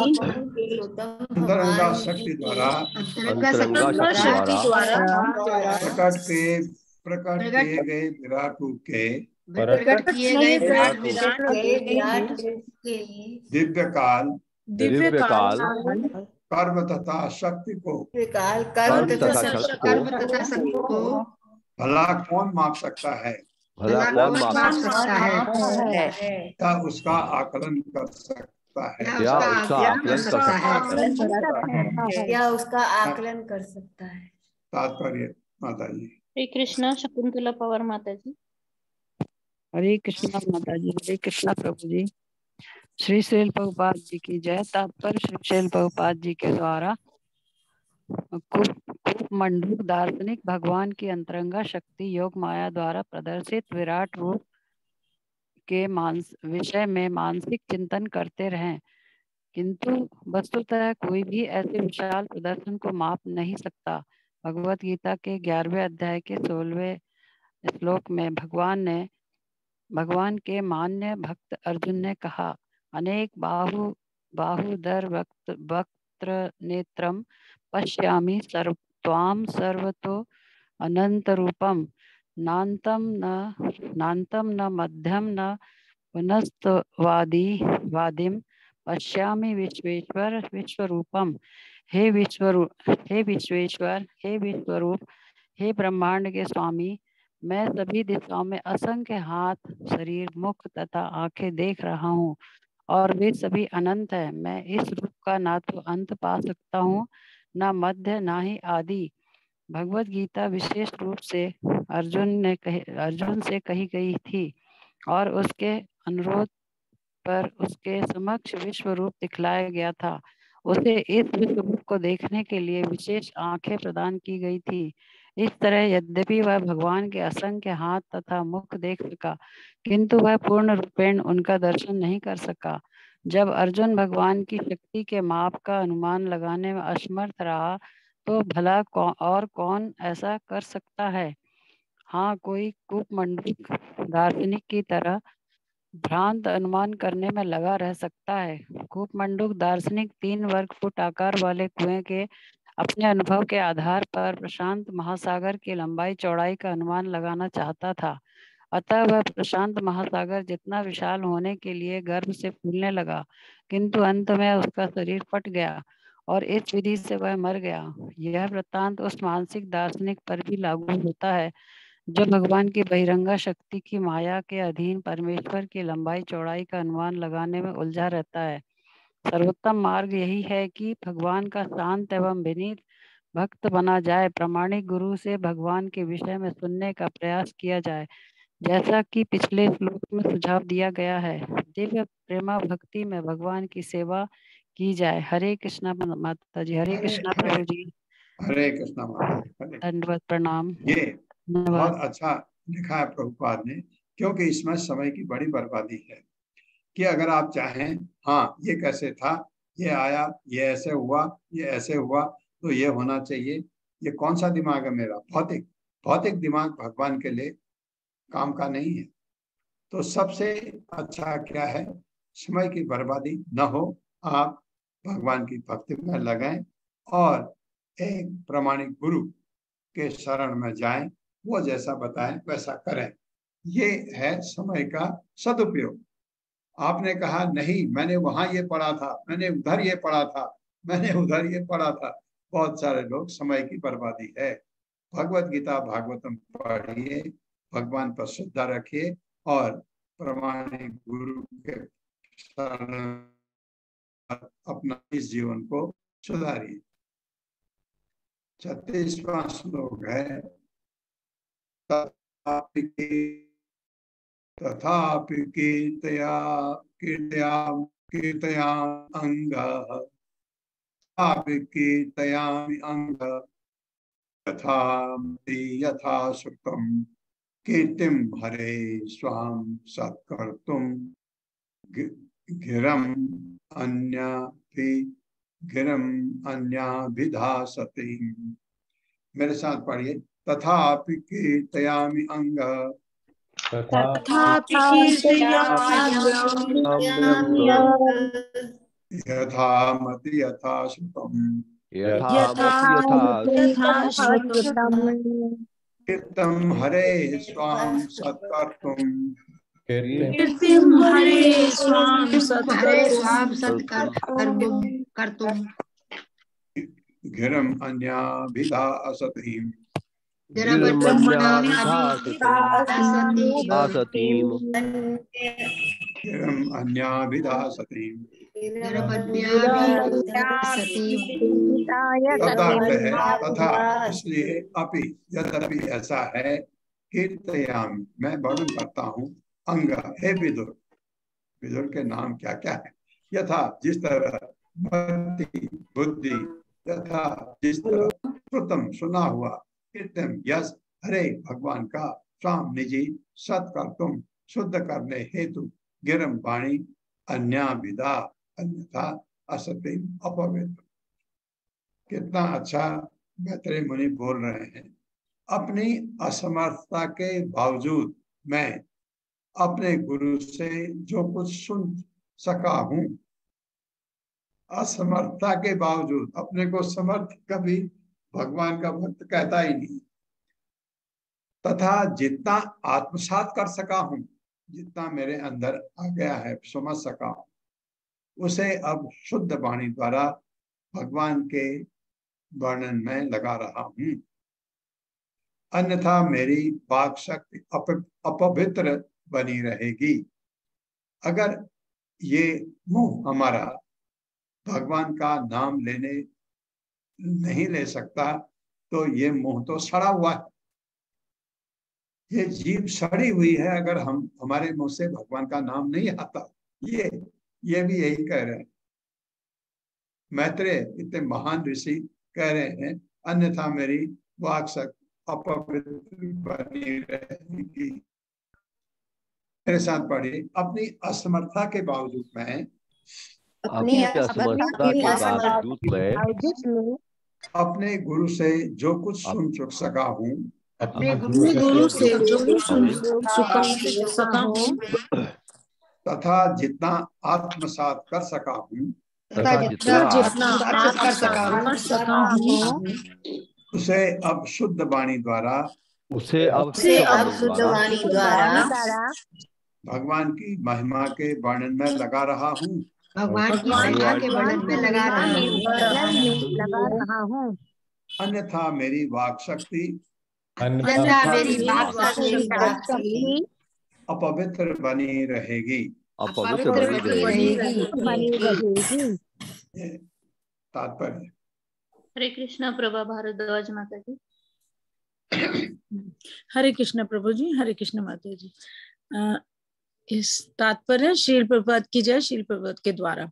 अंतरंगा शक्ति द्वारा प्रकट किए गए विराट रूप के दिव्य काल, कर्म तथा शक्ति को त्रिकाल कर्म तथा शक्ति को भला कौन माप सकता है? भला कौन माप सकता है? क्या उसका आकलन कर सकता है? या उसका आकलन कर सकता है? या उसका आकलन कर सकता है? तात्पर्य माता जी। हरे कृष्णा शकुंतला पवार माता जी। हरे कृष्णा माता जी। हरे कृष्णा प्रभु जी। श्री श्रील प्रभुपाद जी की जय। तात्पर्य श्री श्रील प्रभुपाद जी के द्वारा कुपमंडूक दार्शनिक भगवान की अंतरंगा शक्ति योग माया द्वारा प्रदर्शित विराट रूप के विषय में मानसिक चिंतन करते रहें, किंतु वस्तुतः कोई भी ऐसे विशाल प्रदर्शन को माप नहीं सकता। भगवत गीता के 11वें अध्याय के 16वें श्लोक में भगवान के मान्य भक्त अर्जुन ने कहा, अनेक बाहुदर वक्त्र नेत्रम पश्यामि त्वाम सर्वतो अनंत रूपम नान्तम न मध्यम न पुनस्तवादिम पश्यामि विश्वेश्वर विश्वरूपम। हे विश्वेश्वर, हे विश्वरूप, हे ब्रह्मांड के स्वामी, मैं सभी दिशाओं में असंख्य हाथ, शरीर, मुख तथा आंखें देख रहा हूँ और वे सभी अनंत है। मैं इस रूप का ना तो अंत पा सकता हूँ, ना मध्य, ना ही आदि। भगवत गीता विशेष रूप से अर्जुन से कही गई थी और उसके अनुरोध पर उसके समक्ष विश्व रूप दिखलाया गया था। उसे इस विश्व रूप को देखने के लिए विशेष आंखें प्रदान की गई थी। इस तरह यद्यपि वह भगवान के असंख्य हाथ तथा मुख देख सका, किंतु वह पूर्ण रूपेण उनका दर्शन नहीं कर सका। जब अर्जुन भगवान की शक्ति के माप का अनुमान लगाने में असमर्थ रहा, तो भला कौन ऐसा कर सकता है? हाँ, कोई कूपमंडूक दार्शनिक की तरह भ्रांत अनुमान करने में लगा रह सकता है। कूपमंडूक दार्शनिक 3 वर्ग फुट आकार वाले कुएं के अपने अनुभव के आधार पर प्रशांत महासागर की लंबाई चौड़ाई का अनुमान लगाना चाहता था। अतः वह प्रशांत महासागर जितना विशाल होने के लिए गर्भ से फूलने लगा, किंतु अंत में उसका शरीर फट गया और इस विधि से वह मर गया। यह वृत्तांत उस मानसिक दार्शनिक पर भी लागू होता है जो भगवान की बहिरंगा शक्ति की माया के अधीन परमेश्वर की लंबाई चौड़ाई का अनुमान लगाने में उलझा रहता है। सर्वोत्तम मार्ग यही है कि भगवान का शांत एवं विनीत भक्त बना जाए, प्रामाणिक गुरु से भगवान के विषय में सुनने का प्रयास किया जाए, जैसा कि पिछले श्लोक में सुझाव दिया गया है। दिव्य प्रेमा भक्ति में भगवान की सेवा की जाए। हरे कृष्णा माता जी। हरे कृष्णा प्रभु जी। हरे कृष्णा माता जी। दंडवत प्रणाम। ये बहुत अच्छा लिखा है प्रभुपाद ने, क्योंकि इसमें समय की बड़ी बर्बादी है कि अगर आप चाहें, हाँ ये कैसे था, ये आया, ये ऐसे हुआ, ये ऐसे हुआ, तो ये होना चाहिए, ये कौन सा दिमाग है मेरा? भौतिक दिमाग भगवान के लिए काम का नहीं है। तो सबसे अच्छा क्या है, समय की बर्बादी न हो, आप भगवान की भक्ति में लगें और एक प्रामाणिक गुरु के शरण में जाएं, वो जैसा बताएं वैसा करें। ये है समय का सदुपयोग। आपने कहा नहीं, मैंने वहां ये पढ़ा था, मैंने उधर ये पढ़ा था, मैंने उधर ये पढ़ा था। बहुत सारे लोग समय की बर्बादी है। भगवत गीता भागवतम पढ़िए, भगवान पर श्रद्धा रखिए और प्रामाणिक गुरु के शरण अपना इस जीवन को सुधारिए। 36वां श्लोक है, तथापि कीर्तया अंगः कीर्तयामि अंगः यथा श्रुतं कीर्तिं हरे स्वां सत्कर्तुं गिरम् अन्याभिधासते। मेरे साथ पढ़िए, तथापि कीर्तयामि अंगः यथामति यथा श्रुतम् कीर्तम् हरे स्वां सत्कर्तुम् घिरम अन्याभिधा असतीम घिरम अन्याभिधा सतीम तथा इसलिए अपि यद्यपि ऐसा है कीर्तयामि मैं वर्णन करता हूँ अंग हे विदुर। विदुर के नाम क्या क्या है? यथा जिस तरह मति बुद्धि यथा जिस तरह श्रुतम सुना हुआ कीर्तन यश हरे भगवान का स्वाम निजी सत कर तुम शुद्ध करने हेतु गिरम वाणी अन्या विदा अन्यथा असत्य अपवित्र। कितना अच्छा मैत्रेय मुनि बोल रहे हैं। अपनी असमर्थता के बावजूद मैं अपने गुरु से जो कुछ सुन सका हूं, असमर्थता के बावजूद अपने को समर्थ कभी भगवान का भक्त कहता ही नहीं, तथा जितना आत्मसात कर सका हूं, जितना मेरे अंदर आ गया है समझ सका हूं, उसे अब शुद्ध वाणी द्वारा भगवान के वर्णन में लगा रहा हूं। अन्यथा मेरी वाक शक्ति अपवित्र बनी रहेगी। अगर ये मुंह हमारा भगवान का नाम लेने नहीं ले सकता तो ये मुंह तो सड़ा हुआ है, ये जीभ सड़ी हुई है। अगर हम हमारे मुंह से भगवान का नाम नहीं आता, ये भी यही कह रहे हैं। मैत्रेय इतने महान ऋषि कह रहे हैं अन्यथा मेरी वाक शक्ति अपवित्र बनी रहेगी। मेरे साथ पढ़िए। अपनी असमर्थता के बावजूद मैं अपने गुरु से जो कुछ सुन चुक सका हूँ, अपने गुरु से जो कुछ सुन सका हूँ तथा जितना आत्मसात कर सका हूँ, उसे अब शुद्ध वाणी द्वारा भगवान की महिमा के वर्णन में लगा रहा हूँ। भगवान की महिमा के वर्णन में लगा रहा हूँ। अन्यथा मेरी वाक शक्ति अपवित्र बनी रहेगी। तात्पर्य। हरे कृष्णा प्रभा भारद्वाज माता जी। हरे कृष्ण प्रभु जी, हरे कृष्ण माता जी। इस तात्पर्य श्रील प्रभुपाद की जय। श्रील प्रभुपाद के द्वारा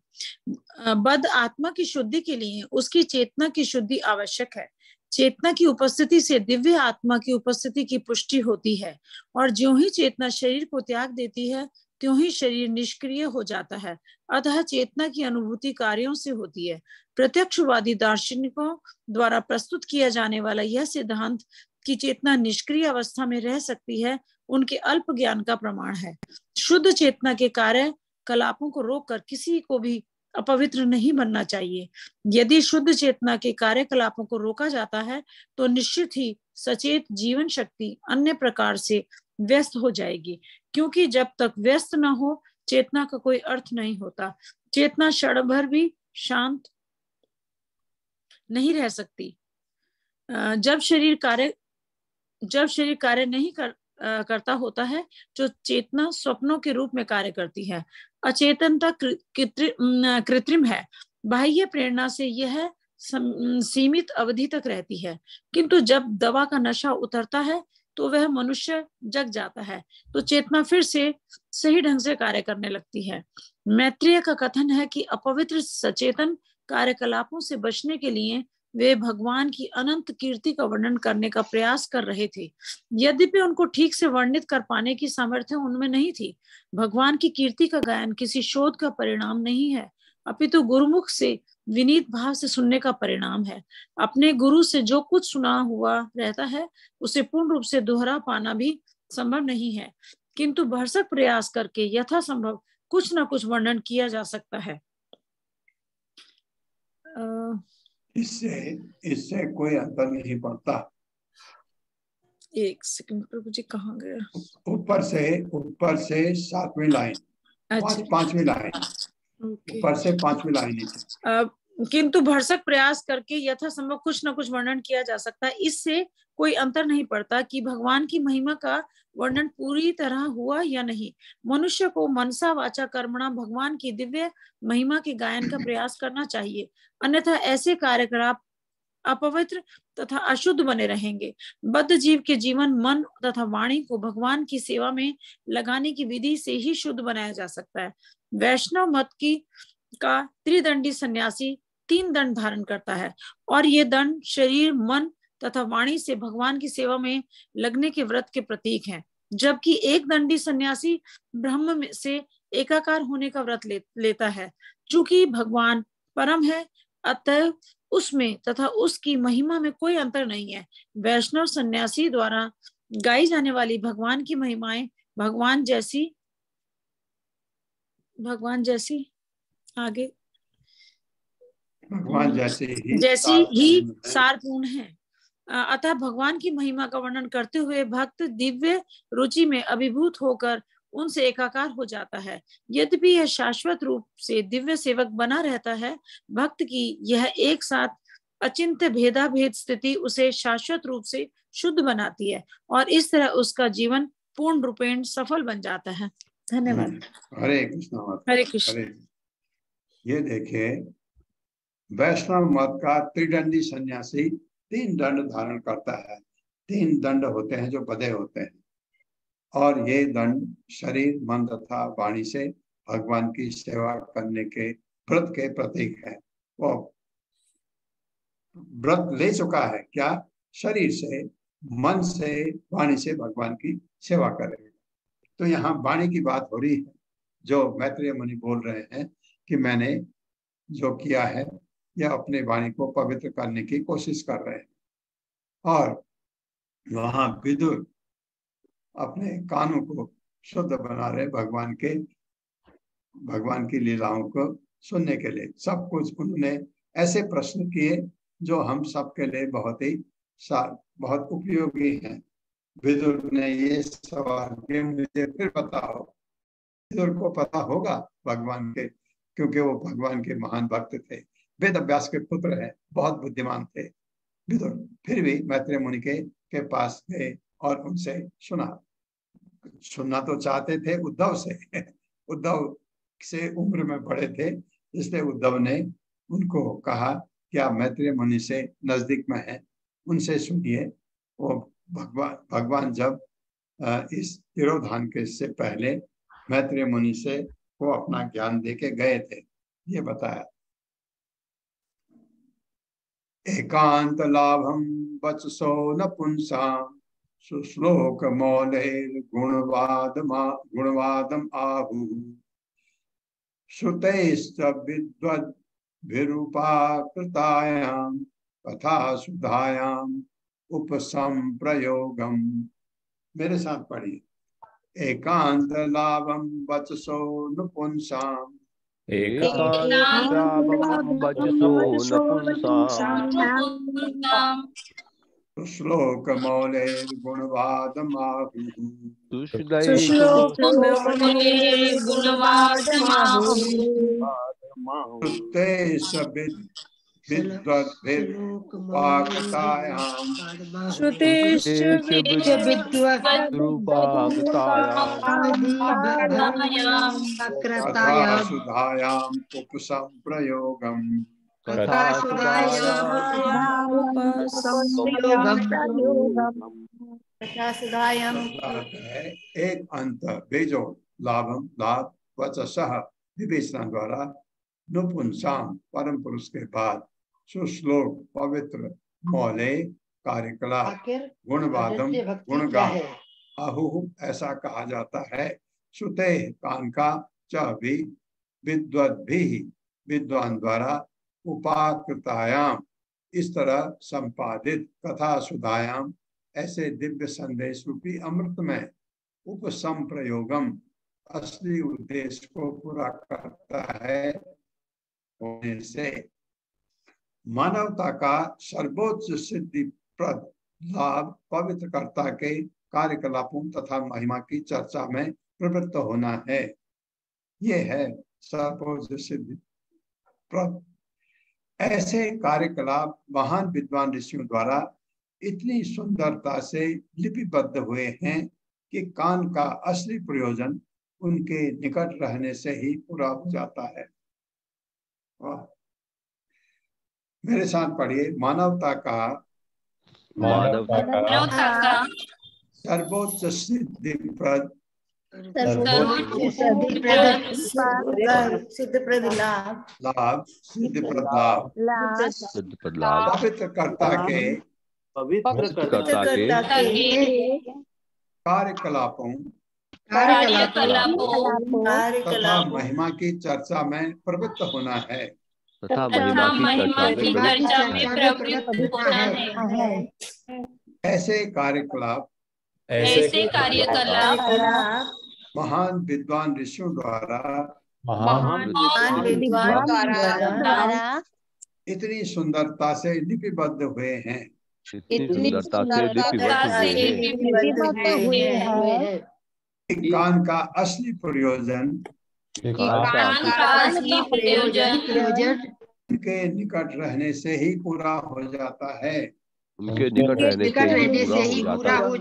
बद्ध आत्मा की शुद्धि के लिए उसकी चेतना की शुद्धि आवश्यक है। चेतना की उपस्थिति से दिव्य आत्मा की उपस्थिति की पुष्टि होती है, और ज्यों ही चेतना शरीर को त्याग देती है त्यों ही शरीर निष्क्रिय हो जाता है। अतः चेतना की अनुभूति कार्यों से होती है। प्रत्यक्षवादी दार्शनिकों द्वारा प्रस्तुत किया जाने वाला यह सिद्धांत कि चेतना निष्क्रिय अवस्था में रह सकती है, उनके अल्प ज्ञान का प्रमाण है। शुद्ध चेतना के कार्य कलापों को रोककर किसी को भी अपवित्र नहीं बनना चाहिए। यदि शुद्ध चेतना के कार्यकलापों को रोका जाता है तो निश्चित ही सचेत जीवन शक्ति अन्य प्रकार से व्यस्त हो जाएगी, क्योंकि जब तक व्यस्त न हो चेतना का कोई अर्थ नहीं होता। चेतना क्षण भर भी शांत नहीं रह सकती। जब शरीर कार्य नहीं करता होता है जो चेतना स्वप्नों के रूप में कार्य करती है। अचेतनता कृत्रिम है। बाह्य प्रेरणा से यह सीमित अवधि तक रहती है, किंतु जब दवा का नशा उतरता है तो वह मनुष्य जग जाता है, तो चेतना फिर से सही ढंग से कार्य करने लगती है। मैत्रेय का कथन है कि अपवित्र सचेतन कार्यकलापों से बचने के लिए वे भगवान की अनंत कीर्ति का वर्णन करने का प्रयास कर रहे थे। यद्यपि उनको ठीक से वर्णित कर पाने की सामर्थ्य उनमें नहीं थी। भगवान की कीर्ति का गायन किसी शोध का परिणाम नहीं है, अपितु गुरुमुख से विनीत भाव से सुनने का परिणाम है। अपने गुरु से जो कुछ सुना हुआ रहता है उसे पूर्ण रूप से दोहरा पाना भी संभव नहीं है, किंतु भरसक प्रयास करके यथासंभव कुछ न कुछ वर्णन किया जा सकता है। इससे कोई अंतर नहीं पड़ता। एक सेकंड प्रभु जी, कहाँ गया? ऊपर से 7वीं लाइन, 5वीं लाइन, ऊपर से 5वीं लाइन। किंतु भरसक प्रयास करके यथासंभव कुछ न कुछ वर्णन किया जा सकता है। इससे कोई अंतर नहीं पड़ता कि भगवान की महिमा का वर्णन पूरी तरह हुआ या नहीं। मनुष्य को मनसा वाचा कर्मणा भगवान की दिव्य महिमा के गायन का प्रयास करना चाहिए, अन्यथा ऐसे कार्यकलाप अपवित्र तथा अशुद्ध बने रहेंगे। बद्ध जीव के जीवन, मन तथा वाणी को भगवान की सेवा में लगाने की विधि से ही शुद्ध बनाया जा सकता है। वैष्णव मत का त्रिदंडी सन्यासी 3 दंड धारण करता है और ये दंड शरीर, मन तथा वाणी से भगवान की सेवा में लगने के व्रत के प्रतीक हैं, जबकि एक दंडी सन्यासी ब्रह्म से एकाकार होने का व्रत लेता है। चूंकि भगवान परम है, अतः उसमें तथा उसकी महिमा में कोई अंतर नहीं है। वैष्णव सन्यासी द्वारा गाई जाने वाली भगवान की महिमाएं भगवान जैसी आगे भगवान जैसी ही सारपूर्ण है। अतः भगवान की महिमा का वर्णन करते हुए भक्त दिव्य रुचि में अभिभूत होकर उनसे एकाकार हो जाता है। यद्यपि यह शाश्वत रूप से दिव्य सेवक बना रहता है, भक्त की यह एक साथ अचिंत्य भेदाभेद स्थिति उसे शाश्वत रूप से शुद्ध बनाती है और इस तरह उसका जीवन पूर्ण रूपेण सफल बन जाता है। धन्यवाद। हरे कृष्ण। हरे कृष्ण। ये देखे, वैष्णव मत का त्रिदंडी सन्यासी 3 दंड धारण करता है। 3 दंड होते हैं जो बधे होते हैं, और ये दंड शरीर, मन तथा वाणी से भगवान की सेवा करने के व्रत के प्रतीक है। वो व्रत ले चुका है, क्या? शरीर से, मन से, वाणी से भगवान की सेवा करेगा। तो यहाँ वाणी की बात हो रही है, जो मैत्रेय मुनि बोल रहे हैं कि मैंने जो किया है यह अपने वाणी को पवित्र करने की कोशिश कर रहे हैं। और वहां विदुर अपने कानों को शुद्ध बना रहे भगवान की लीलाओं को सुनने के लिए। सब कुछ उन्होंने ऐसे प्रश्न किए जो हम सबके लिए बहुत उपयोगी हैं। विदुर ने ये सवाल किए, मुझे फिर बताओ। विदुर को पता होगा भगवान के, क्योंकि वो भगवान के महान भक्त थे, वेद व्यास के पुत्र हैं, बहुत बुद्धिमान थे विदुर। फिर भी मैत्रेय मुनि के पास गए और उनसे सुनना तो चाहते थे उद्धव से। उद्धव से उम्र में बड़े थे, इसलिए उद्धव ने उनको कहा कि आप मैत्रेय मुनि से नजदीक में हैं, उनसे सुनिए। वो भगवान जब इस तिरोधान के से पहले मैत्रेय मुनि से वो अपना ज्ञान देके गए थे, ये बताया। एकांत लाभम वचसो न पुंसाम सुश्लोक मौलेर गुणवादम आहु श्रुतैश्च विद्वद्भिरूपाकृतायां कथा सुधायां उपसंप्रयोगम। मेरे साथ पढ़िए। एकांत लाभम वचसो न पुंसाम श्लोक मौलेर गुणवादम आहु सुधायाम उपसंप्रयोगम। एक अंत बेजो लाभम लाभ वचसः विवेचना द्वारा नुपुंसाम परम पुरुष के बाद सुश्लोक पवित्र मौले कार्यकलाप गुणवादम गुणगान आहु ऐसा कहा जाता है। श्रुते कान का च भी विद्वद्भि विद्वान द्वारा उपाकृतायाम इस तरह संपादित कथा सुधायाम ऐसे दिव्य संदेश रूपी अमृत में उपसंप्रयोगम असली उद्देश्य को पूरा करता है होने से मानवता का सर्वोच्च सिद्धि प्रद लाभ पवित्रकर्ता के कार्यकलापों तथा महिमा की चर्चा में प्रवृत्त होना है। ये है सर्वोच्च सिद्धि प्रद। ऐसे कार्यकलाप महान विद्वान ऋषियों द्वारा इतनी सुंदरता से लिपिबद्ध हुए हैं कि कान का असली प्रयोजन उनके निकट रहने से ही पूरा हो जाता है। मेरे साथ पढ़िए, मानवता का सर्वोच्च सिद्धिप्रद सिद्धप्रद लाभ पवित्रकर्ता के कार्यकलापों तथा महिमा की चर्चा में प्रवृत्त होना है। ऐसे कार्यकलाप महान विद्वान ऋषियों द्वारा इतनी सुंदरता से लिपिबद्ध हुए हैं कान का असली प्रयोजन उनके निकट रहने से ही पूरा हो जाता है। उनके निकट रहने से ही पूरा हो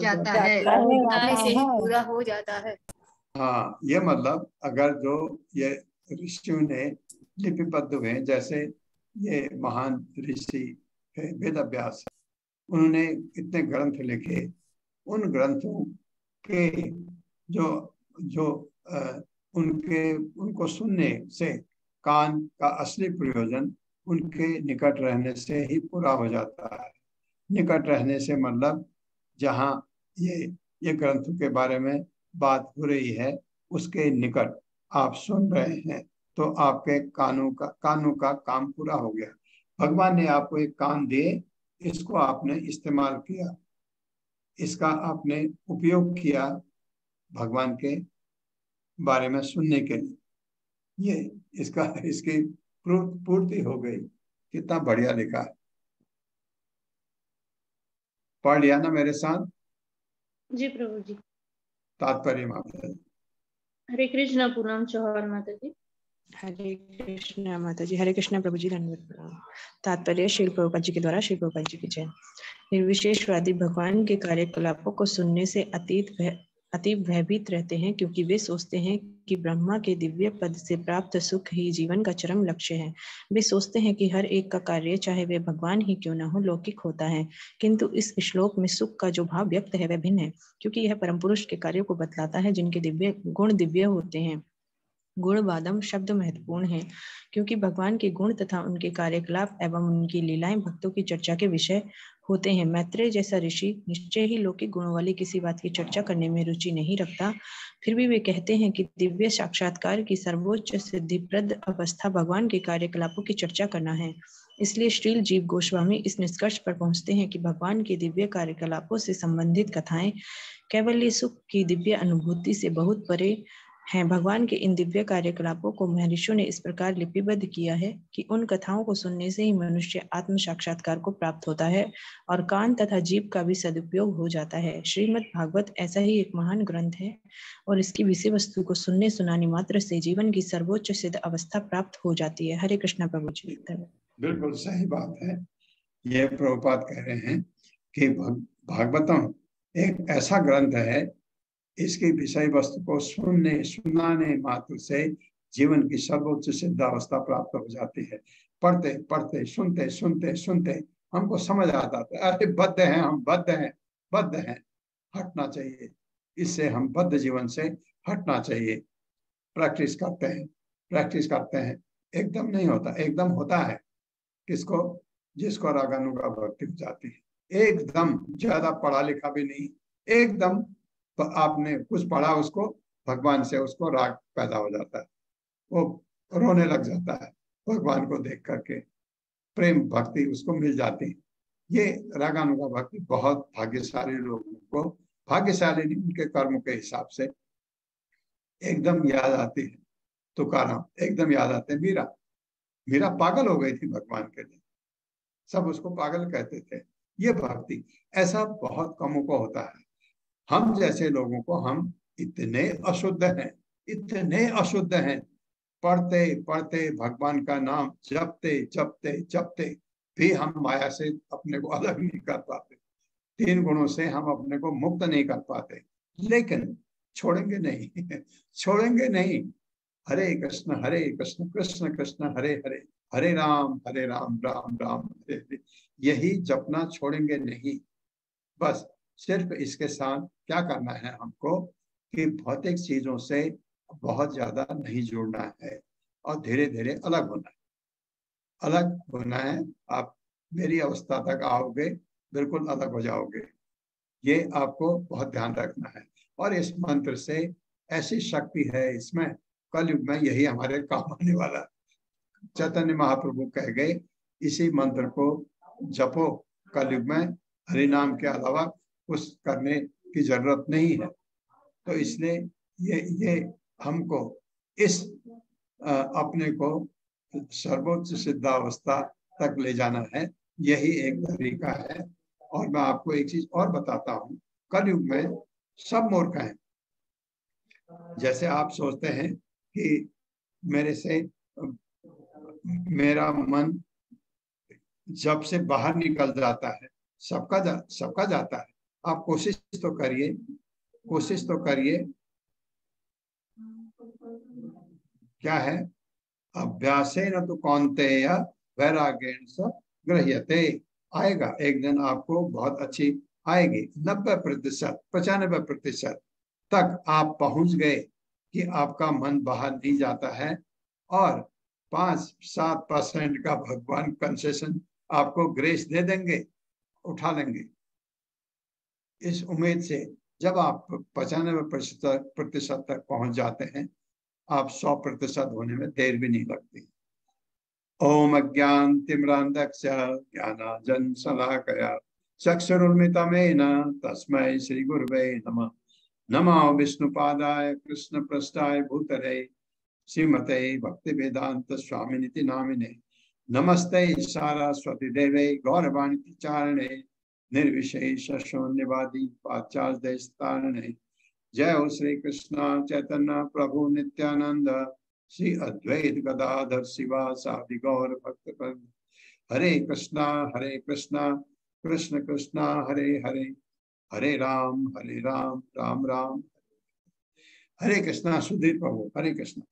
जाता है। हाँ, ये मतलब अगर जो ये ऋषियों ने लिपिबद्ध हुए, जैसे ये महान ऋषि है वेद व्यास, उन्होंने इतने ग्रंथ लिखे, उन ग्रंथों के जो उनको सुनने से कान का असली प्रयोजन उनके निकट रहने से ही पूरा हो जाता है। निकट रहने से मतलब जहाँ ये ग्रंथों के बारे में बात हो रही है उसके निकट आप सुन रहे हैं तो आपके कानों का काम पूरा हो गया। भगवान ने आपको एक कान दिए, इसको आपने इस्तेमाल किया, इसका आपने उपयोग किया भगवान के बारे में सुनने के लिए, ये इसकी पूर्ति हो गई। कितना बढ़िया लिखा है, पढ़ लिया ना मेरे साथ? जी प्रभु जी। तात्पर्य माता जी। हरे कृष्णा पूनम चौहान माता जी। हरे कृष्णा माता जी। हरे कृष्णा प्रभु जी, धन्यवाद प्रणाम। तात्पर्य श्रील प्रभुपाद जी के द्वारा श्री प्रभुपाद जी की जय। निर्विशेषवादी भगवान के कार्यकलापों को सुनने से अति भयभीत रहते हैं, क्योंकि वे सोचते हैं कि ब्रह्मा के दिव्य पद से प्राप्त सुख ही जीवन का चरम लक्ष्य है। वे सोचते हैं कि हर एक का कार्य, चाहे वे भगवान ही क्यों न हो, लौकिक होता है। किंतु इस श्लोक में सुख का जो भाव व्यक्त है वह भिन्न है, क्योंकि यह परम पुरुष के कार्यों को बतलाता है जिनके गुण दिव्य होते हैं। गुणवादम शब्द महत्वपूर्ण है, क्योंकि भगवान के गुण तथा उनके कार्यकलाप एवं उनकी लीलाएं भक्तों की चर्चा के विषय होते हैं। मैत्रेय जैसा ऋषि निश्चय ही लौकिक गुणों वाली किसी बात की चर्चा करने में रुचि नहीं रखता, फिर भी वे कहते हैं कि दिव्य साक्षात्कार की सर्वोच्च सिद्धिप्रद अवस्था भगवान के कार्यकलापों की चर्चा करना है। इसलिए श्रील जीव गोस्वामी इस निष्कर्ष पर पहुंचते हैं कि भगवान के दिव्य कार्यकलापों से संबंधित कथाएं कैवल्य सुख की दिव्य अनुभूति से बहुत परे हैं। भगवान के इन दिव्य कार्यकलापों को महर्षियों ने इस प्रकार लिपिबद्ध किया है कि उन कथाओं को सुनने से ही मनुष्य आत्म साक्षात्कार को प्राप्त होता है और कान तथा जीभ का भी सदुपयोग हो जाता है। श्रीमद् भागवत ऐसा ही एक महान ग्रंथ है और इसकी विषय वस्तु को सुनने सुनाने मात्र से जीवन की सर्वोच्च सिद्ध अवस्था प्राप्त हो जाती है। हरे कृष्णा प्रभु जी। बिल्कुल सही बात है। ये प्रभुपाद कह रहे हैं कि भागवतम एक ऐसा ग्रंथ है, इसकी विषय वस्तु को सुनाने मात्र से जीवन की सर्वोच्च सिद्ध अवस्था प्राप्त हो जाती है। पढ़ते पढ़ते सुनते सुनते सुनते हमको समझ आता था, अरे बद्ध हैं, हम बद्ध हैं, हटना चाहिए, इससे हम बद्ध जीवन से हटना चाहिए। प्रैक्टिस करते हैं, एकदम नहीं होता, एकदम होता है किसको? जिसको रागानुगा भक्ति हो जाती है। एकदम ज्यादा पढ़ा लिखा भी नहीं, एकदम तो आपने कुछ पढ़ा, उसको भगवान से उसको राग पैदा हो जाता है, वो रोने लग जाता है भगवान को देख करके, प्रेम भक्ति उसको मिल जाती है। ये रागानुगा भक्ति बहुत भाग्यशाली लोगों को, भाग्यशाली उनके कर्मों के हिसाब से एकदम याद आती है। तुकाराम एकदम याद आते हैं। मीरा पागल हो गई थी भगवान के लिए, सब उसको पागल कहते थे। ये भक्ति ऐसा बहुत कमों को होता है। हम जैसे लोगों को, हम इतने अशुद्ध हैं पढ़ते पढ़ते भगवान का नाम जपते जपते जपते भी हम माया से अपने को अलग नहीं कर पाते, 3 गुणों से हम अपने को मुक्त नहीं कर पाते, लेकिन छोड़ेंगे नहीं छोड़ेंगे नहीं। हरे कृष्ण कृष्ण कृष्ण हरे हरे, हरे राम राम राम हरे हरे, यही जपना छोड़ेंगे नहीं। बस सिर्फ इसके साथ क्या करना है हमको कि भौतिक चीजों से बहुत ज्यादा नहीं जुड़ना है और धीरे धीरे अलग होना है। आप मेरी अवस्था तक आओगे, बिल्कुल अलग हो जाओगे, ये आपको बहुत ध्यान रखना है। और इस मंत्र से ऐसी शक्ति है इसमें, कलयुग में यही हमारे काम आने वाला है। चैतन्य महाप्रभु कह गए इसी मंत्र को जपो, कलयुग में हरि नाम के अलावा कुछ करने की जरूरत नहीं है। तो इसलिए ये हमको इस अपने को सर्वोच्च सिद्धावस्था तक ले जाना है, यही एक तरीका है। और मैं आपको एक चीज और बताता हूँ, कलयुग में सब मूर्ख हैं। जैसे आप सोचते हैं कि मेरे से मेरा मन जब से बाहर निकल जाता है, सबका जाता है। आप कोशिश तो करिए क्या है, अभ्यासेन तो कौन्तेय वैराग्येण स गृह्यते। आएगा एक दिन, आपको बहुत अच्छी आएगी। 90% 95% तक आप पहुंच गए कि आपका मन बाहर नहीं जाता है, और 5-7% का भगवान कंसेशन आपको ग्रेस दे देंगे, उठा लेंगे। इस उम्मीद से जब आप 95% तक पहुंच जाते हैं, आप 100% होने में देर भी नहीं लगती। ओम अज्ञान तिमिरान्धस्य ज्ञानांजन शलाकया चक्षुरुन्मिलितं तस्मै श्री गुरुवे नमः। नमो विष्णुपादाय कृष्ण पृष्ठाय भूतले श्रीमते भक्ति वेदांत स्वामिनिति नामिने। नमस्ते सारस्वती देवे गौरवाणी चारणे निर्विशेष शून्यवादी पाश्चात्य देशतारणे। जय हो श्री कृष्ण चैतन्य प्रभु नित्यानंद श्री अद्वैत गदाधर शिवासादि गौर भक्त। हरे कृष्णा कृष्ण कृष्णा हरे हरे, हरे राम राम राम। हरे कृष्णा सुधीर प्रभु, हरे कृष्णा।